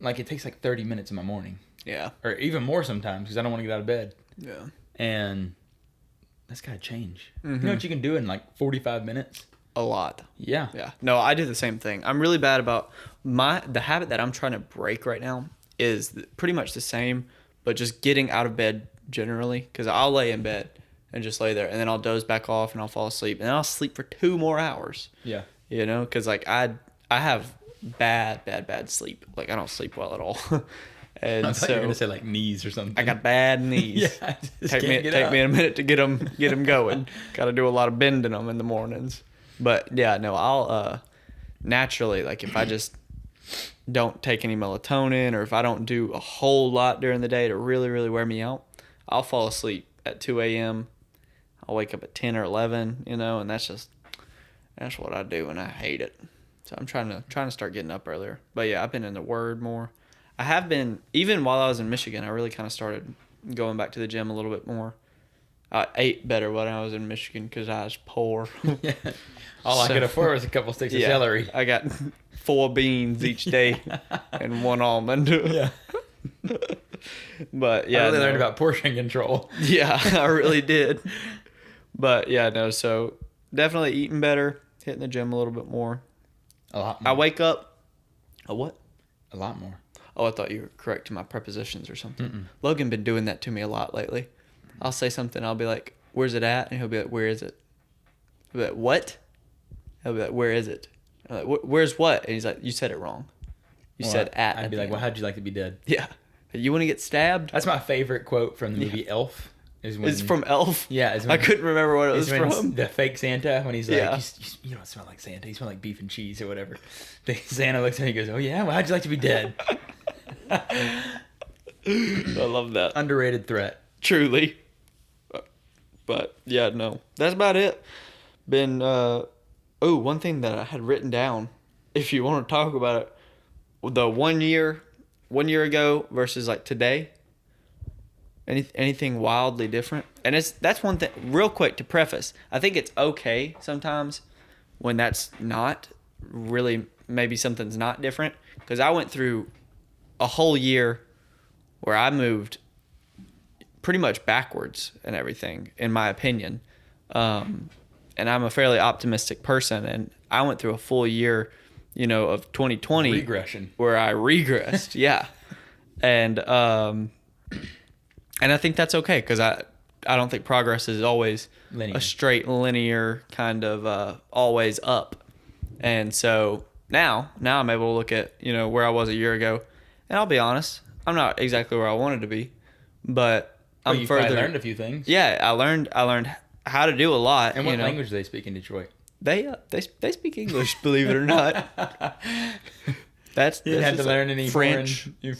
Speaker 1: like, it takes like 30 minutes in my morning.
Speaker 4: Yeah.
Speaker 1: Or even more sometimes, because I don't want to get out of bed.
Speaker 4: Yeah.
Speaker 1: And that's got to change. You know what you can do in like 45 minutes?
Speaker 4: A lot.
Speaker 1: Yeah.
Speaker 4: Yeah. No, I do the same thing. I'm really bad about the habit that I'm trying to break right now is pretty much the same, but just getting out of bed generally, because I'll lay in bed and just lay there, and then I'll doze back off and I'll fall asleep, and then I'll sleep for 2 more hours.
Speaker 1: Yeah.
Speaker 4: You know, because like I have bad sleep. Like I don't sleep well at all. And
Speaker 1: I thought you were
Speaker 4: so
Speaker 1: going to say like knees or something.
Speaker 4: I got bad knees.
Speaker 1: Yeah, I just
Speaker 4: take
Speaker 1: can't get
Speaker 4: me
Speaker 1: up.
Speaker 4: a minute to get them going. Got to do a lot of bending them in the mornings. But yeah, no, I'll naturally, like, if I just don't take any melatonin, or if I don't do a whole lot during the day to really wear me out, I'll fall asleep at 2 a.m. I'll wake up at 10 or 11, you know, and that's what I do, and I hate it. So I'm trying to start getting up earlier. But yeah, I've been in the Word more. I have been, even while I was in Michigan, I really kind of started going back to the gym a little bit more. I ate better when I was in Michigan because I was poor.
Speaker 1: Yeah. All I could afford was a couple sticks of celery.
Speaker 4: I got 4 beans each day and 1 almond.
Speaker 1: Yeah.
Speaker 4: But yeah,
Speaker 1: I really learned about portion control.
Speaker 4: Yeah, I really did. But yeah, no, so definitely eating better, hitting the gym a little bit more.
Speaker 1: A lot more.
Speaker 4: I wake up. A what?
Speaker 1: A lot more.
Speaker 4: Oh, I thought you were correcting my prepositions or something. Logan been doing that to me a lot lately. I'll say something, I'll be like, "Where's it at?" And he'll be like, "Where is it?" I'll be like, "What?" He'll be like, "Where is it?" I'm like, "Where's what?" And he's like, "You said it wrong. You said at."
Speaker 1: I'd be like,
Speaker 4: the
Speaker 1: well,
Speaker 4: end."
Speaker 1: how'd you like to be dead?
Speaker 4: Yeah. You want to get stabbed?
Speaker 1: That's my favorite quote from the movie Elf. Is when,
Speaker 4: It's from Elf.
Speaker 1: Yeah. Is when,
Speaker 4: I couldn't remember what it was
Speaker 1: is when
Speaker 4: from.
Speaker 1: the fake Santa, when he's like,
Speaker 4: Yeah.
Speaker 1: you don't smell like Santa. You smell like beef and cheese or whatever. The Santa looks at him and he goes, oh, yeah? Well, how'd you like to be dead?
Speaker 4: I love that.
Speaker 1: Underrated threat.
Speaker 4: Truly. But yeah, no. That's about it. Been one thing that I had written down, if you want to talk about it, the 1 year ago versus like today. Anything wildly different? And that's one thing, real quick to preface. I think it's okay sometimes when that's not really, maybe something's not different, because I went through a whole year where I moved pretty much backwards and everything, in my opinion. And I'm a fairly optimistic person, and I went through a full year, you know, of 2020
Speaker 1: Regression.
Speaker 4: where I regressed. Yeah. And I think that's okay, because I don't think progress is always
Speaker 1: Linear.
Speaker 4: a straight linear kind of always up. And so now I'm able to look at, you know, where I was a year ago, and I'll be honest, I'm not exactly where I wanted to be, but
Speaker 1: Well,
Speaker 4: I'm
Speaker 1: you
Speaker 4: further.
Speaker 1: probably learned a few things.
Speaker 4: Yeah, I learned how to do a lot.
Speaker 1: And what
Speaker 4: you know.
Speaker 1: language do they speak in Detroit?
Speaker 4: They speak English, believe it or not.
Speaker 1: You didn't have to learn any
Speaker 4: French.
Speaker 1: Yeah,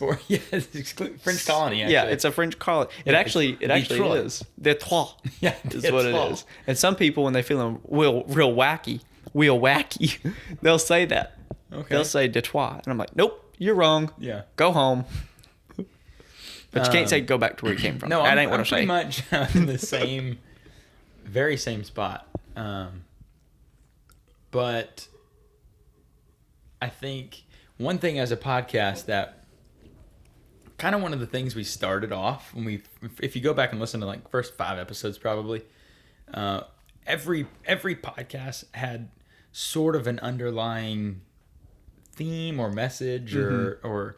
Speaker 1: it's French colony. Actually.
Speaker 4: Yeah, it's a French colony. It actually
Speaker 1: Detroit.
Speaker 4: is. Detroit.
Speaker 1: Yeah,
Speaker 4: is what it
Speaker 1: Detroit.
Speaker 4: is. And some people, when they feel real wacky, they'll say that.
Speaker 1: Okay.
Speaker 4: They'll say Detroit, and I'm like, nope, you're wrong.
Speaker 1: Yeah.
Speaker 4: Go home. But you can't say go back to where you came from.
Speaker 1: No,
Speaker 4: that
Speaker 1: I'm,
Speaker 4: ain't what
Speaker 1: I'm
Speaker 4: I'm
Speaker 1: pretty
Speaker 4: saying.
Speaker 1: much in the very same spot. But I think one thing as a podcast that kind of one of the things we started off when if you go back and listen to like first 5 episodes, probably every podcast had sort of an underlying theme or message or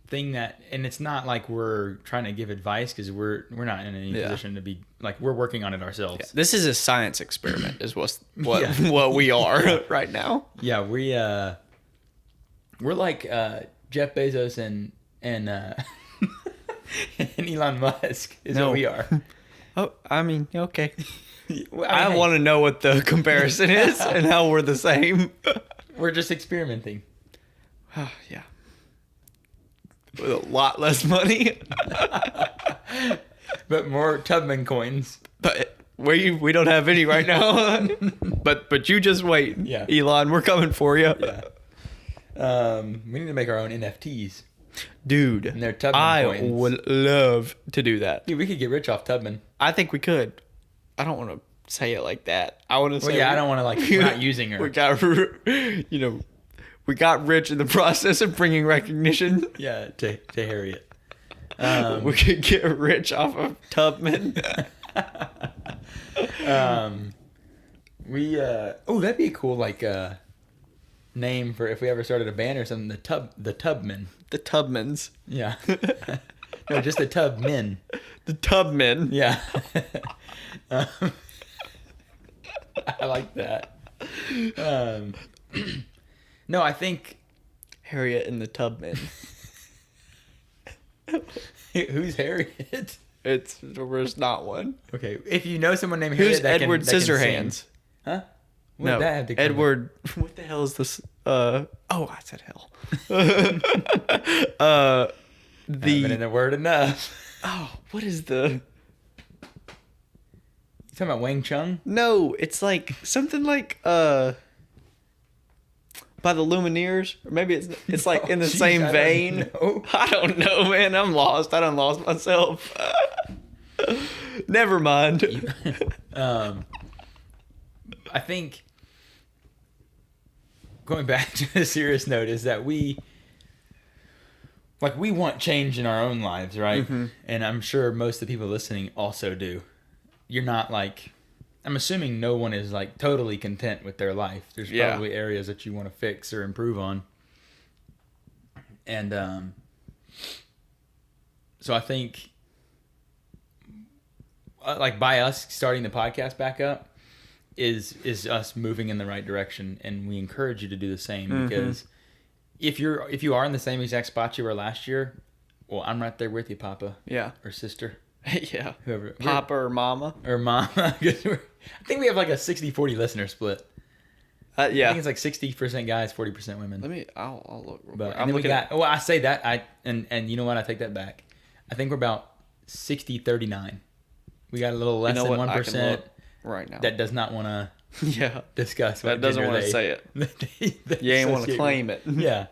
Speaker 1: thing that, and it's not like we're trying to give advice because we're not in any position to be like, we're working on it ourselves.
Speaker 4: Yeah. This is a science experiment is what we are right now.
Speaker 1: Yeah, we're like Jeff Bezos and and Elon Musk is what we are.
Speaker 4: Oh, I mean, okay.
Speaker 1: Well,
Speaker 4: I
Speaker 1: hey,
Speaker 4: want to know what the comparison is and how we're the same.
Speaker 1: we're just experimenting.
Speaker 4: Yeah. With a lot less money.
Speaker 1: But more Tubman coins.
Speaker 4: But we don't have any right now. but you just wait.
Speaker 1: Yeah.
Speaker 4: Elon, we're coming for you.
Speaker 1: Yeah. We need to make our own NFTs.
Speaker 4: Dude,
Speaker 1: And they're Tubman
Speaker 4: I
Speaker 1: coins.
Speaker 4: would love to do that.
Speaker 1: Dude, we could get rich off Tubman.
Speaker 4: I think we could. I don't want to say it like that. I want to say
Speaker 1: Well, yeah, I don't want to, like, we're not using her.
Speaker 4: We got, we got rich in the process of bringing recognition.
Speaker 1: Yeah, to Harriet.
Speaker 4: We could get rich off of Tubman.
Speaker 1: That'd be a cool, like, name for if we ever started a band or something. The Tubmen.
Speaker 4: The Tubmans.
Speaker 1: Yeah. No, just the Tubmen.
Speaker 4: The Tubmen.
Speaker 1: Yeah. I like that. No, I think
Speaker 4: Harriet and the Tubmen.
Speaker 1: who's Harriet?
Speaker 4: There's not one.
Speaker 1: Okay, if you know someone named
Speaker 4: Who's
Speaker 1: Harriet,
Speaker 4: Edward
Speaker 1: that can
Speaker 4: Scissorhands?
Speaker 1: sing. Huh? What
Speaker 4: No,
Speaker 1: did that have to come
Speaker 4: Edward. What the hell is this? Oh, I said hell.
Speaker 1: Haven't in the word enough.
Speaker 4: What is the?
Speaker 1: You talking about Wang Chung?
Speaker 4: No, it's like something like by the Lumineers, or maybe it's like in the
Speaker 1: Jeez,
Speaker 4: same
Speaker 1: I don't
Speaker 4: vein.
Speaker 1: know.
Speaker 4: I don't know, man. I'm lost. I done lost myself. Never mind.
Speaker 1: I think going back to the serious note is that we want change in our own lives, right?
Speaker 4: Mm-hmm.
Speaker 1: And I'm sure most of the people listening also do. You're not like, I'm assuming no one is like totally content with their life. There's probably areas that you want to fix or improve on. And so I think like by us starting the podcast back up is us moving in the right direction, and we encourage you to do the same because if you are in the same exact spot you were last year, well, I'm right there with you, Papa.
Speaker 4: Yeah.
Speaker 1: Or sister.
Speaker 4: Yeah.
Speaker 1: Whoever.
Speaker 4: Papa or Mama.
Speaker 1: Or Mama. I think we have like a 60-40 listener split.
Speaker 4: Yeah.
Speaker 1: I think it's like 60% guys, 40% women.
Speaker 4: I'll look real
Speaker 1: But
Speaker 4: quick.
Speaker 1: and then we got. Well, I say that and you know what? I take that back. I think we're about 60-39. We got a little less than 1%
Speaker 4: right now.
Speaker 1: that does not want to
Speaker 4: Yeah.
Speaker 1: discuss.
Speaker 4: That doesn't want to say it. You ain't want to claim it.
Speaker 1: Yeah.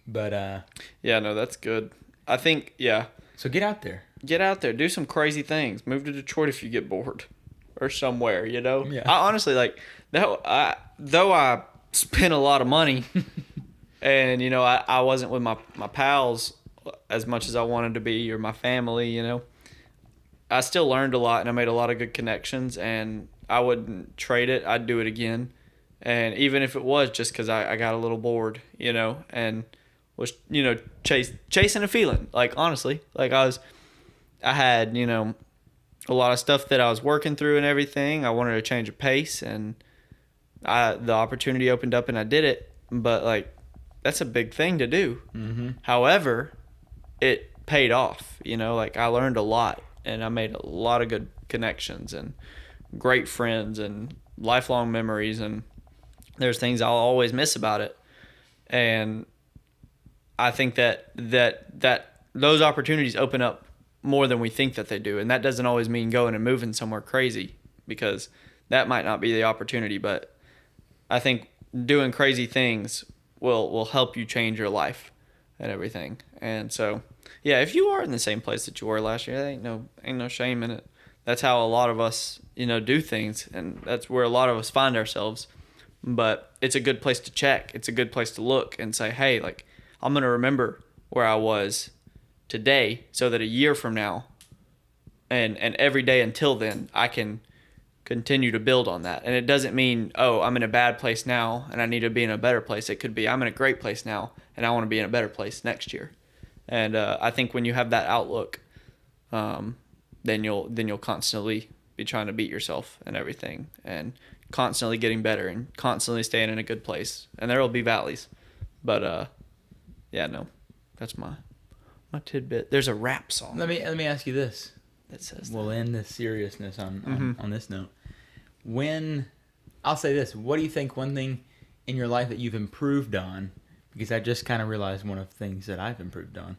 Speaker 1: But
Speaker 4: Yeah, no, that's good. I think, yeah.
Speaker 1: so get out there.
Speaker 4: Get out there. Do some crazy things. Move to Detroit if you get bored. Or somewhere, you know?
Speaker 1: Yeah.
Speaker 4: I honestly, like, though I spent a lot of money and, you know, I wasn't with my pals as much as I wanted to be or my family, you know. I still learned a lot and I made a lot of good connections and I wouldn't trade it. I'd do it again. And even if it was just because I got a little bored, you know, and was, you know, chasing a feeling. Like, honestly, like I had, you know, a lot of stuff that I was working through and everything. I wanted to change a pace and the opportunity opened up and I did it. But, like, that's a big thing to do.
Speaker 1: Mm-hmm.
Speaker 4: However, it paid off, you know, like I learned a lot and I made a lot of good connections and great friends and lifelong memories, and there's things I'll always miss about it. And I think that those opportunities open up more than we think that they do. And that doesn't always mean going and moving somewhere crazy, because that might not be the opportunity, but I think doing crazy things will help you change your life and everything. And so, yeah, if you are in the same place that you were last year, ain't no shame in it. That's how a lot of us, you know, do things, and that's where a lot of us find ourselves. But it's a good place to check. It's a good place to look and say, hey, like, I'm going to remember where I was today so that a year from now and every day until then, I can continue to build on that. And it doesn't mean, oh, I'm in a bad place now and I need to be in a better place. It could be I'm in a great place now and I want to be in a better place next year. And I think when you have that outlook, then you'll constantly be trying to beat yourself and everything, and constantly getting better and constantly staying in a good place. And there will be valleys, but yeah, no, that's my tidbit. There's a rap song.
Speaker 1: Let me ask you this.
Speaker 4: That says
Speaker 1: we'll
Speaker 4: that.
Speaker 1: end this seriousness on this note. I'll say this, what do you think one thing in your life that you've improved on? Because I just kind of realized one of the things that I've improved on.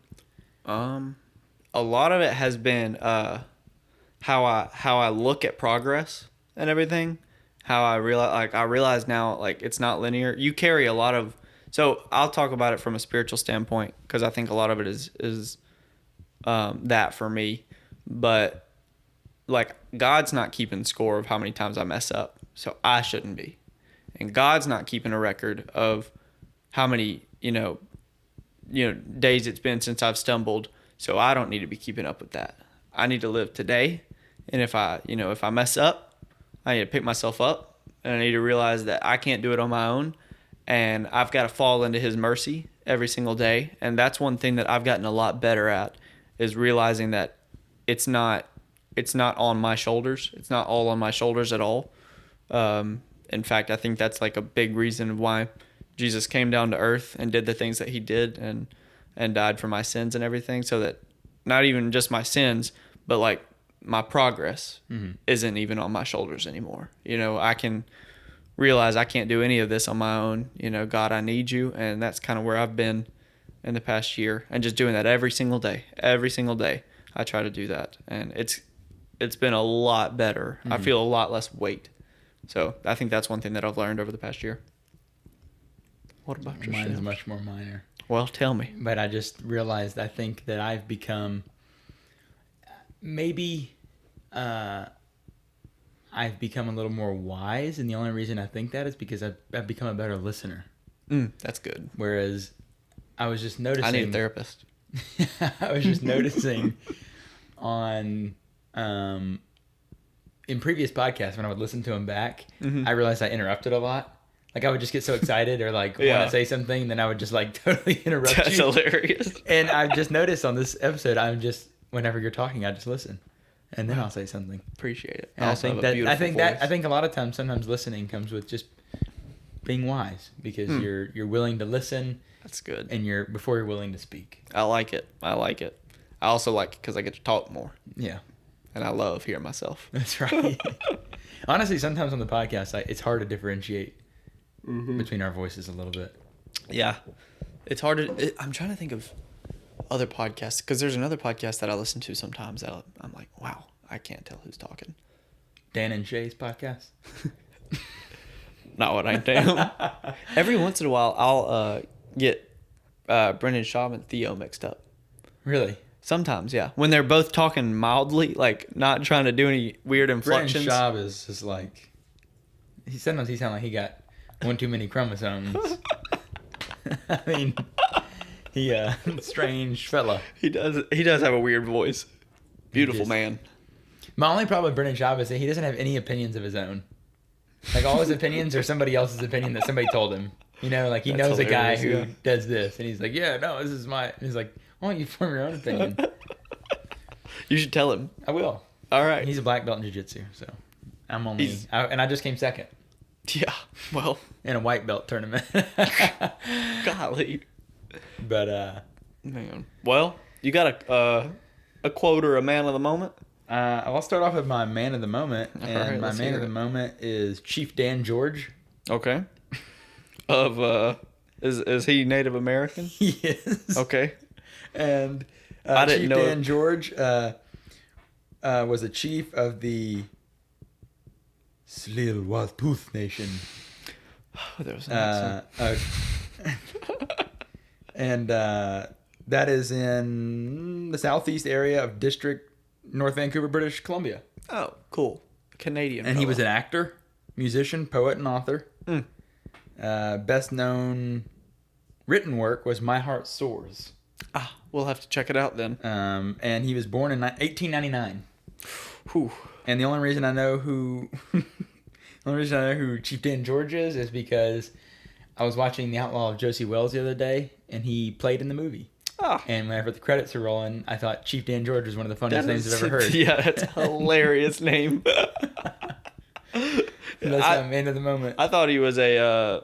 Speaker 4: A lot of it has been how I look at progress and everything. How I realize now, like, it's not linear. You carry a lot of. So I'll talk about it from a spiritual standpoint, because I think a lot of it is that for me. But like, God's not keeping score of how many times I mess up, so I shouldn't be. And God's not keeping a record of how many days it's been since I've stumbled, so I don't need to be keeping up with that. I need to live today, and if I mess up, I need to pick myself up, and I need to realize that I can't do it on my own, and I've got to fall into His mercy every single day. And that's one thing that I've gotten a lot better at, is realizing that it's not on my shoulders. It's not all on my shoulders at all. In fact, I think that's like a big reason why Jesus came down to earth and did the things that He did, and died for my sins and everything, so that not even just my sins, but like my progress isn't even on my shoulders anymore. I can realize I can't do any of this on my own. God, I need You. And that's kind of where I've been in the past year, and just doing that every single day. Every single day I try to do that, and it's been a lot better. I feel a lot less weight. So I think that's one thing that I've learned over the past year. What about yourself?
Speaker 1: Mine is much more minor.
Speaker 4: Well, tell me.
Speaker 1: But I just realized, I think that I've become a little more wise, and the only reason I think that is because I've become a better listener.
Speaker 4: That's good.
Speaker 1: Whereas I was just noticing...
Speaker 4: I need a therapist.
Speaker 1: I was just noticing on... in previous podcasts, when I would listen to them back, I realized I interrupted a lot. Like, I would just get so excited or like want to say something, then I would just like totally interrupt
Speaker 4: That's
Speaker 1: you.
Speaker 4: hilarious.
Speaker 1: And I've just noticed on this episode, whenever you're talking, I just listen, and then I'll say something.
Speaker 4: Appreciate it.
Speaker 1: And I think a lot of times, sometimes listening comes with just being wise, because you're willing to listen.
Speaker 4: That's good.
Speaker 1: And before you're willing to speak.
Speaker 4: I like it. I also like it because I get to talk more.
Speaker 1: Yeah.
Speaker 4: And I love hearing myself.
Speaker 1: That's right. Honestly, sometimes on the podcast, it's hard to differentiate between our voices a little bit.
Speaker 4: Yeah. It's hard to... I'm trying to think of other podcasts, because there's another podcast that I listen to sometimes that I'm like, wow, I can't tell who's talking.
Speaker 1: Dan and Shay's podcast?
Speaker 4: Not what I am. Every once in a while, I'll get Brendan Schaub and Theo mixed up.
Speaker 1: Really?
Speaker 4: Sometimes, yeah. When they're both talking mildly, like not trying to do any weird inflections.
Speaker 1: Brendan Schaub is just like... Sometimes he sounds like he got one too many chromosomes. I mean, he strange fella.
Speaker 4: He does have a weird voice. Beautiful man.
Speaker 1: My only problem with Brendan Schaub is that he doesn't have any opinions of his own. Like, all his opinions are somebody else's opinion that somebody told him. Like, he knows a guy who does this, and he's like, yeah, no, this is my... And he's like, why don't you form your own opinion?
Speaker 4: You should tell him.
Speaker 1: I will.
Speaker 4: All right.
Speaker 1: He's a black belt in Jiu Jitsu, so I'm only... and I just came second.
Speaker 4: Yeah, well...
Speaker 1: In a white belt tournament.
Speaker 4: Golly.
Speaker 1: But,
Speaker 4: man. Well, you got a quote or a man of the moment?
Speaker 1: I'll start off with my man of the moment. And my man of the moment is Chief Dan George.
Speaker 4: Okay. Is he Native American?
Speaker 1: He is.
Speaker 4: Okay.
Speaker 1: And
Speaker 4: I didn't
Speaker 1: Chief
Speaker 4: know
Speaker 1: Dan George was a chief of the Tsleil-Waututh Nation.
Speaker 4: Oh, there was an
Speaker 1: and that is in the southeast area of District North Vancouver, British Columbia.
Speaker 4: Oh, cool. Canadian.
Speaker 1: And he was an actor, musician, poet, and author. Best known written work was My Heart Soars.
Speaker 4: We'll have to check it out then.
Speaker 1: And he was born in 1899.
Speaker 4: Whew.
Speaker 1: And the only reason I know who, the only reason I know who Chief Dan George is because I was watching The Outlaw of Josie Wells the other day, and he played in the movie.
Speaker 4: Oh.
Speaker 1: And whenever the credits are rolling, I thought Chief Dan George was one of the funniest names I've ever heard.
Speaker 4: Yeah, that's a hilarious name.
Speaker 1: That's why I'm into the moment.
Speaker 4: I thought he was what are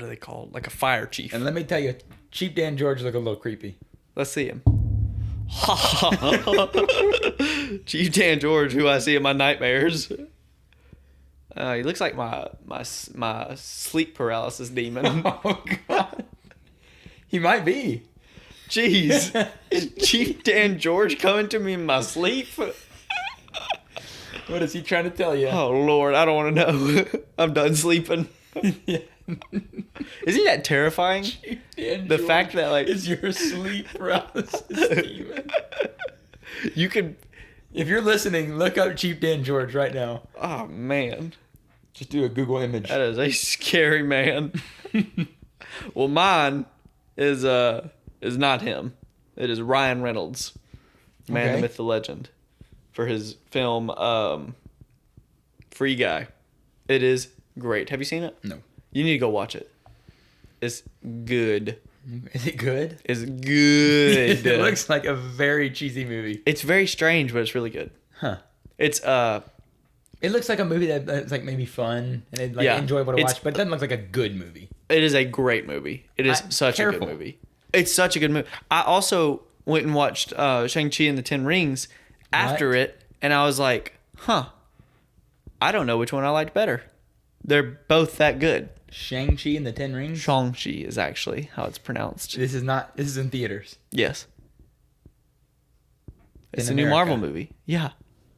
Speaker 4: they called? Like a fire chief.
Speaker 1: And let me tell you, Chief Dan George look a little creepy.
Speaker 4: Let's see him. Chief Dan George, who I see in my nightmares. He looks like my sleep paralysis demon.
Speaker 1: Oh, God. He might be.
Speaker 4: Jeez. Is Chief Dan George coming to me in my sleep?
Speaker 1: What is he trying to tell you?
Speaker 4: Oh, Lord, I don't want to know. I'm done sleeping.
Speaker 1: Yeah.
Speaker 4: Isn't that terrifying? The fact that, like...
Speaker 1: is your sleep paralysis demon.
Speaker 4: You could...
Speaker 1: If you're listening, look up Chief Dan George right now.
Speaker 4: Oh, man.
Speaker 1: Just do a Google image.
Speaker 4: That is a scary man. Well, mine is not him. It is Ryan Reynolds, man,
Speaker 1: Okay.
Speaker 4: the myth, the legend, for his film Free Guy. It is great. Have you seen it?
Speaker 1: No.
Speaker 4: You need to go watch it. It's good.
Speaker 1: Is it good?
Speaker 4: It's good.
Speaker 1: It looks like a very cheesy movie.
Speaker 4: It's very strange, but it's really good.
Speaker 1: Huh.
Speaker 4: It's
Speaker 1: It looks like a movie that's like maybe fun and like
Speaker 4: Yeah.
Speaker 1: enjoyable to
Speaker 4: It's-
Speaker 1: watch, but it doesn't look like a good movie.
Speaker 4: It is a great movie. It is such a
Speaker 1: careful.
Speaker 4: good movie. It's such a good movie. I also went and watched Shang-Chi and the Ten Rings after
Speaker 1: What?
Speaker 4: it, and I was like, I don't know which one I liked better. They're both that good.
Speaker 1: Shang-Chi and the Ten Rings?
Speaker 4: Shang-Chi is actually how it's pronounced.
Speaker 1: This is in theaters.
Speaker 4: Yes. It's
Speaker 1: In
Speaker 4: a new Marvel
Speaker 1: America.
Speaker 4: movie. Yeah.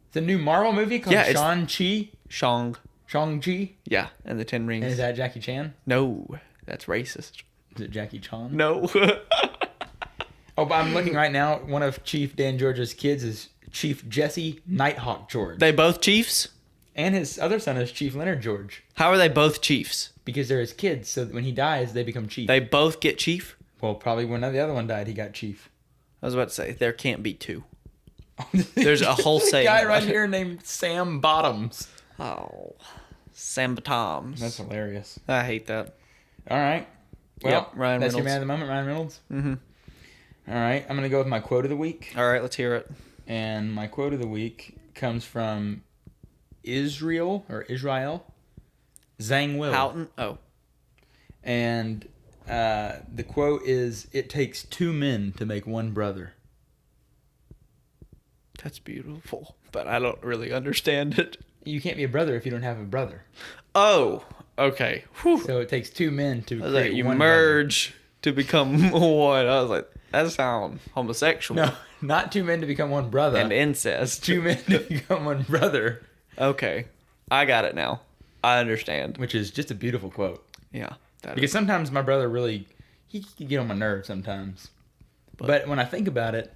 Speaker 1: It's a new Marvel movie called
Speaker 4: Yeah, it's-
Speaker 1: Shang-Chi? Shang-Chi?
Speaker 4: Yeah, and the Ten Rings.
Speaker 1: And is that Jackie Chan?
Speaker 4: No, that's racist.
Speaker 1: Is it Jackie Chan?
Speaker 4: No.
Speaker 1: Oh, but I'm looking right now. One of Chief Dan George's kids is Chief Jesse Nighthawk George.
Speaker 4: They both chiefs?
Speaker 1: And his other son is Chief Leonard George.
Speaker 4: How are they both chiefs?
Speaker 1: Because they're his kids, so that when he dies, they become chief.
Speaker 4: They both get chief?
Speaker 1: Well, probably when the other one died, he got chief.
Speaker 4: I was about to say, there can't be two. There's a whole
Speaker 1: There's
Speaker 4: saying
Speaker 1: guy
Speaker 4: about
Speaker 1: right
Speaker 4: it.
Speaker 1: here named Sam Bottoms.
Speaker 4: Oh, Sam Batoms.
Speaker 1: That's hilarious.
Speaker 4: I hate that.
Speaker 1: All right. Well,
Speaker 4: Yep, Ryan
Speaker 1: that's your
Speaker 4: Reynolds.
Speaker 1: man of the moment, Ryan Reynolds.
Speaker 4: Mm-hmm.
Speaker 1: All right, I'm gonna go with my quote of the week,
Speaker 4: All right, let's hear it.
Speaker 1: and my quote of the week comes from Israel Zhang Will,
Speaker 4: Houghton? Oh.
Speaker 1: and the quote is, "It takes two men to make one brother."
Speaker 4: That's beautiful, but I don't really understand it.
Speaker 1: You can't be a brother if you don't have a brother.
Speaker 4: Oh, okay. Whew.
Speaker 1: So it takes two men to
Speaker 4: I was
Speaker 1: create
Speaker 4: like, you
Speaker 1: one
Speaker 4: merge to become one. I was like, that sounds homosexual.
Speaker 1: brother. No, not two men to become one brother.
Speaker 4: And incest.
Speaker 1: Two men to become one brother,
Speaker 4: Okay. I got it now. I understand.
Speaker 1: which is just a beautiful quote.
Speaker 4: Yeah. That
Speaker 1: Because
Speaker 4: is.
Speaker 1: sometimes my brother he can get on my nerves sometimes. But when I think about it,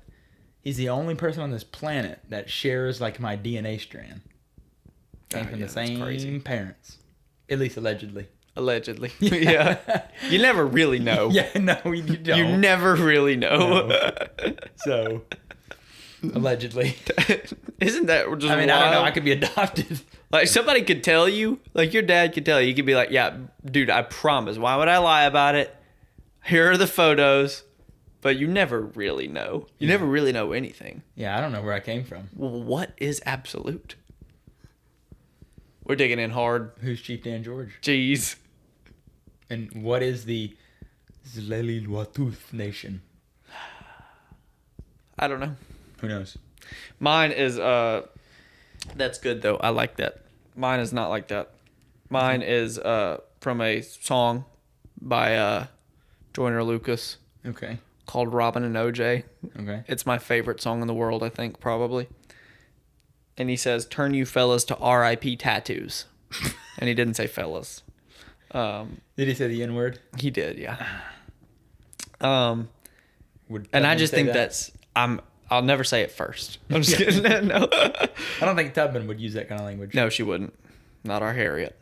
Speaker 1: he's the only person on this planet that shares like my DNA strand. Came
Speaker 4: Oh,
Speaker 1: from
Speaker 4: yeah,
Speaker 1: the
Speaker 4: that's
Speaker 1: same
Speaker 4: crazy.
Speaker 1: parents. At least allegedly.
Speaker 4: Allegedly. Yeah. You never really know.
Speaker 1: Yeah, no, you don't.
Speaker 4: You never really know.
Speaker 1: No. So, allegedly.
Speaker 4: Isn't that just
Speaker 1: I mean, I don't know.
Speaker 4: wild?
Speaker 1: I could be adopted.
Speaker 4: Like, somebody could tell you, like your dad could tell you, you could be like, yeah, dude, I promise. Why would I lie about it? Here are the photos. But you never really know. You never really know anything.
Speaker 1: Yeah, I don't know where I came from.
Speaker 4: Well, what is absolute? We're digging in hard.
Speaker 1: Who's Chief Dan George?
Speaker 4: Jeez.
Speaker 1: And what is the Zleli-Watuth Nation?
Speaker 4: I don't know.
Speaker 1: Who knows?
Speaker 4: Mine is, that's good though. I like that. Mine is not like that. Mine is from a song by Joyner Lucas
Speaker 1: Okay.
Speaker 4: called Robin and OJ.
Speaker 1: Okay.
Speaker 4: It's my favorite song in the world, I think, probably. And he says, "Turn you fellas to R.I.P. tattoos." And he didn't say fellas.
Speaker 1: Did he say the N word?
Speaker 4: He did, yeah.
Speaker 1: Would
Speaker 4: And I
Speaker 1: Tubman
Speaker 4: just
Speaker 1: say
Speaker 4: think
Speaker 1: that?
Speaker 4: I'll never say it first. I'm just kidding. No.
Speaker 1: I don't think Tubman would use that kind of language.
Speaker 4: No, she wouldn't. Not our Harriet.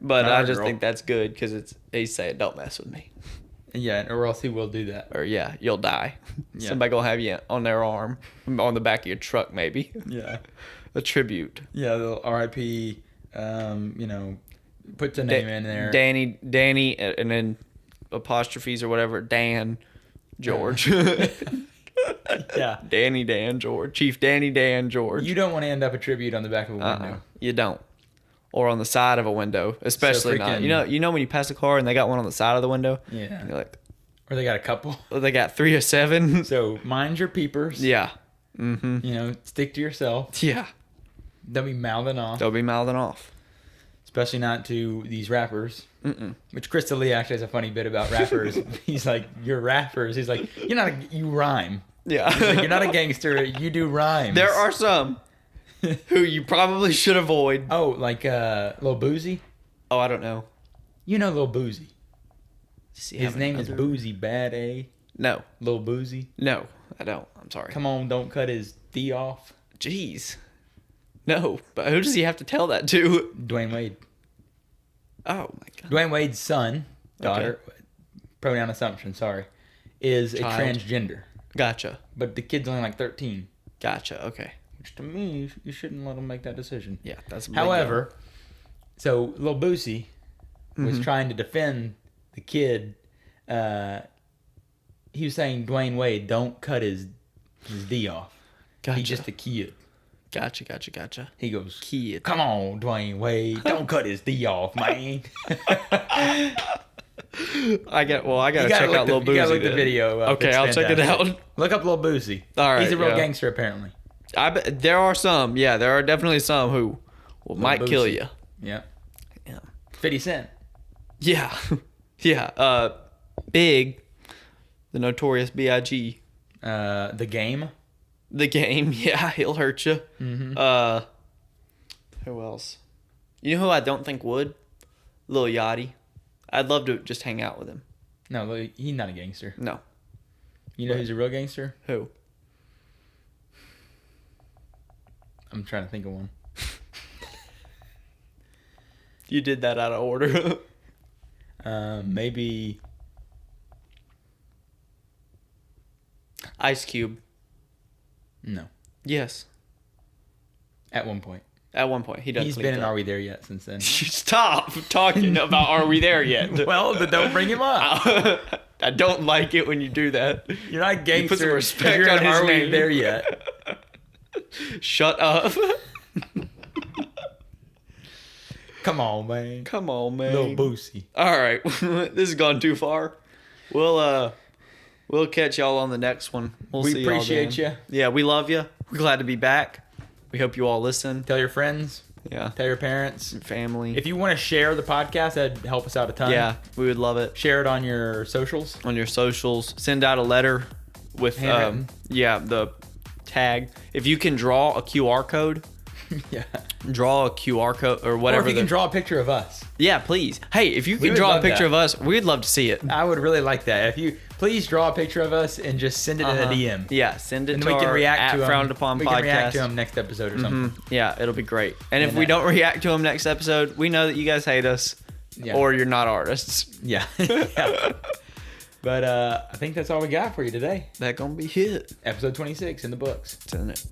Speaker 4: But
Speaker 1: Not
Speaker 4: I
Speaker 1: our
Speaker 4: just
Speaker 1: girl.
Speaker 4: think that's good because he's saying, don't mess with me.
Speaker 1: Yeah, or else he will do that.
Speaker 4: Or yeah, you'll die.
Speaker 1: Yeah.
Speaker 4: Somebody gonna have you on their arm, on the back of your truck, maybe.
Speaker 1: Yeah.
Speaker 4: A tribute.
Speaker 1: Yeah, the R.I.P. You know, puts a name in there.
Speaker 4: Danny, and then apostrophes or whatever. Dan, George.
Speaker 1: Yeah.
Speaker 4: Danny Dan George. Chief Danny Dan George.
Speaker 1: You don't want to end up a tribute on the back of a window.
Speaker 4: You don't. Or on the side of a window, especially not. You know when you pass a car and they got one on the side of the window.
Speaker 1: Yeah.
Speaker 4: And you're like,
Speaker 1: Or they got a couple.
Speaker 4: oh, they got 3 or 7.
Speaker 1: So mind your peepers.
Speaker 4: Yeah. Mm-hmm.
Speaker 1: You know, stick to yourself.
Speaker 4: Yeah.
Speaker 1: Don't be mouthing off.
Speaker 4: They'll be mouthing off.
Speaker 1: Especially not to these rappers. Which Krista Lee actually has a funny bit about rappers. He's like, you're rappers. He's like, you rhyme.
Speaker 4: Yeah.
Speaker 1: He's like, you're not a gangster. You do rhymes.
Speaker 4: There are some who you probably should avoid.
Speaker 1: Oh, like Lil Boozy.
Speaker 4: Oh, I don't know.
Speaker 1: You know Lil Boozy.
Speaker 4: See,
Speaker 1: His name is Boozy Bad A.
Speaker 4: No.
Speaker 1: Lil Boozy.
Speaker 4: No, I don't. I'm sorry.
Speaker 1: Come on, don't cut his D off.
Speaker 4: Jeez. No, but who does he have to tell that to?
Speaker 1: Dwayne Wade.
Speaker 4: Oh my god.
Speaker 1: Dwayne Wade's son, daughter, pronoun assumption, sorry, is
Speaker 4: Child.
Speaker 1: a transgender.
Speaker 4: Gotcha.
Speaker 1: But the kid's only like 13.
Speaker 4: Gotcha. Okay.
Speaker 1: Which to me, you shouldn't let him make that decision.
Speaker 4: Yeah, that's a big
Speaker 1: However, so Lil Boosie was trying to defend the kid. He was saying, Dwayne Wade, don't cut his D off.
Speaker 4: Gotcha.
Speaker 1: He's just a kid.
Speaker 4: Gotcha.
Speaker 1: He goes,
Speaker 4: Kid.
Speaker 1: come on, Dwayne Wade, don't cut his D off, man.
Speaker 4: I gotta check out Lil Boosie.
Speaker 1: You gotta look
Speaker 4: then.
Speaker 1: the video up.
Speaker 4: Okay,
Speaker 1: It's
Speaker 4: I'll check it
Speaker 1: fantastic.
Speaker 4: out.
Speaker 1: Look up Lil Boosie.
Speaker 4: All right,
Speaker 1: He's a real
Speaker 4: yeah.
Speaker 1: gangster, apparently.
Speaker 4: There are some. Yeah, there are definitely some who might kill
Speaker 1: Boosie.
Speaker 4: you.
Speaker 1: Yeah.
Speaker 4: Yeah.
Speaker 1: 50 Cent.
Speaker 4: Yeah. Yeah. Big, the notorious B.I.G.
Speaker 1: The Game.
Speaker 4: The Game. Yeah, he'll hurt you.
Speaker 1: Mm-hmm.
Speaker 4: Who else? You know who I don't think would? Lil Yachty. I'd love to just hang out with him.
Speaker 1: No, look, he's not a gangster.
Speaker 4: No.
Speaker 1: You know who's a real gangster?
Speaker 4: Who?
Speaker 1: I'm trying to think of one.
Speaker 4: You did that out of order.
Speaker 1: Maybe
Speaker 4: Ice Cube.
Speaker 1: no.
Speaker 4: Yes.
Speaker 1: At one point,
Speaker 4: At one point, he does.
Speaker 1: he's been in Are We There Yet since then.
Speaker 4: Stop talking about Are We There Yet?
Speaker 1: Well, then don't bring him up.
Speaker 4: I don't like it when you do that.
Speaker 1: You're not a gangster.
Speaker 4: You put some
Speaker 1: if
Speaker 4: respect
Speaker 1: you're
Speaker 4: on
Speaker 1: in
Speaker 4: his
Speaker 1: Are We
Speaker 4: name.
Speaker 1: There Yet?
Speaker 4: Shut up.
Speaker 1: Come on, man.
Speaker 4: Come on, man.
Speaker 1: Little Boosie.
Speaker 4: All right, this has gone too far. We'll catch y'all on the next one.
Speaker 1: We
Speaker 4: See y'all
Speaker 1: appreciate
Speaker 4: then.
Speaker 1: you.
Speaker 4: Yeah, we love you. We're glad to be back. We hope you all listen.
Speaker 1: Tell your friends.
Speaker 4: Yeah,
Speaker 1: Tell your parents.
Speaker 4: family.
Speaker 1: If you want to share the podcast, that'd help us out a ton.
Speaker 4: Yeah, we would love it.
Speaker 1: Share it on your socials.
Speaker 4: On your socials, send out a letter with
Speaker 1: Handwritten.
Speaker 4: the tag. If you can draw a QR code,
Speaker 1: Yeah.
Speaker 4: draw a QR code or
Speaker 1: Or
Speaker 4: whatever.
Speaker 1: if you can draw a picture of us.
Speaker 4: Yeah, please. Hey, if you
Speaker 1: We
Speaker 4: can
Speaker 1: would
Speaker 4: draw a
Speaker 1: love
Speaker 4: picture
Speaker 1: that.
Speaker 4: of us, we'd love to see it.
Speaker 1: I would really like that. If you please draw a picture of us and just send it in a DM.
Speaker 4: Yeah, send it
Speaker 1: And
Speaker 4: to
Speaker 1: we can
Speaker 4: our
Speaker 1: react
Speaker 4: at
Speaker 1: to them.
Speaker 4: Frowned Upon
Speaker 1: We
Speaker 4: podcast.
Speaker 1: can react to them next episode or something.
Speaker 4: Yeah, it'll be great. And if
Speaker 1: And
Speaker 4: we
Speaker 1: that-
Speaker 4: don't react to them next episode, we know that you guys hate us,
Speaker 1: Yeah.
Speaker 4: or you're not artists.
Speaker 1: Yeah. Yeah. But I think that's all we got for you today.
Speaker 4: That gonna be it.
Speaker 1: Episode 26 in the books.
Speaker 4: Isn't it?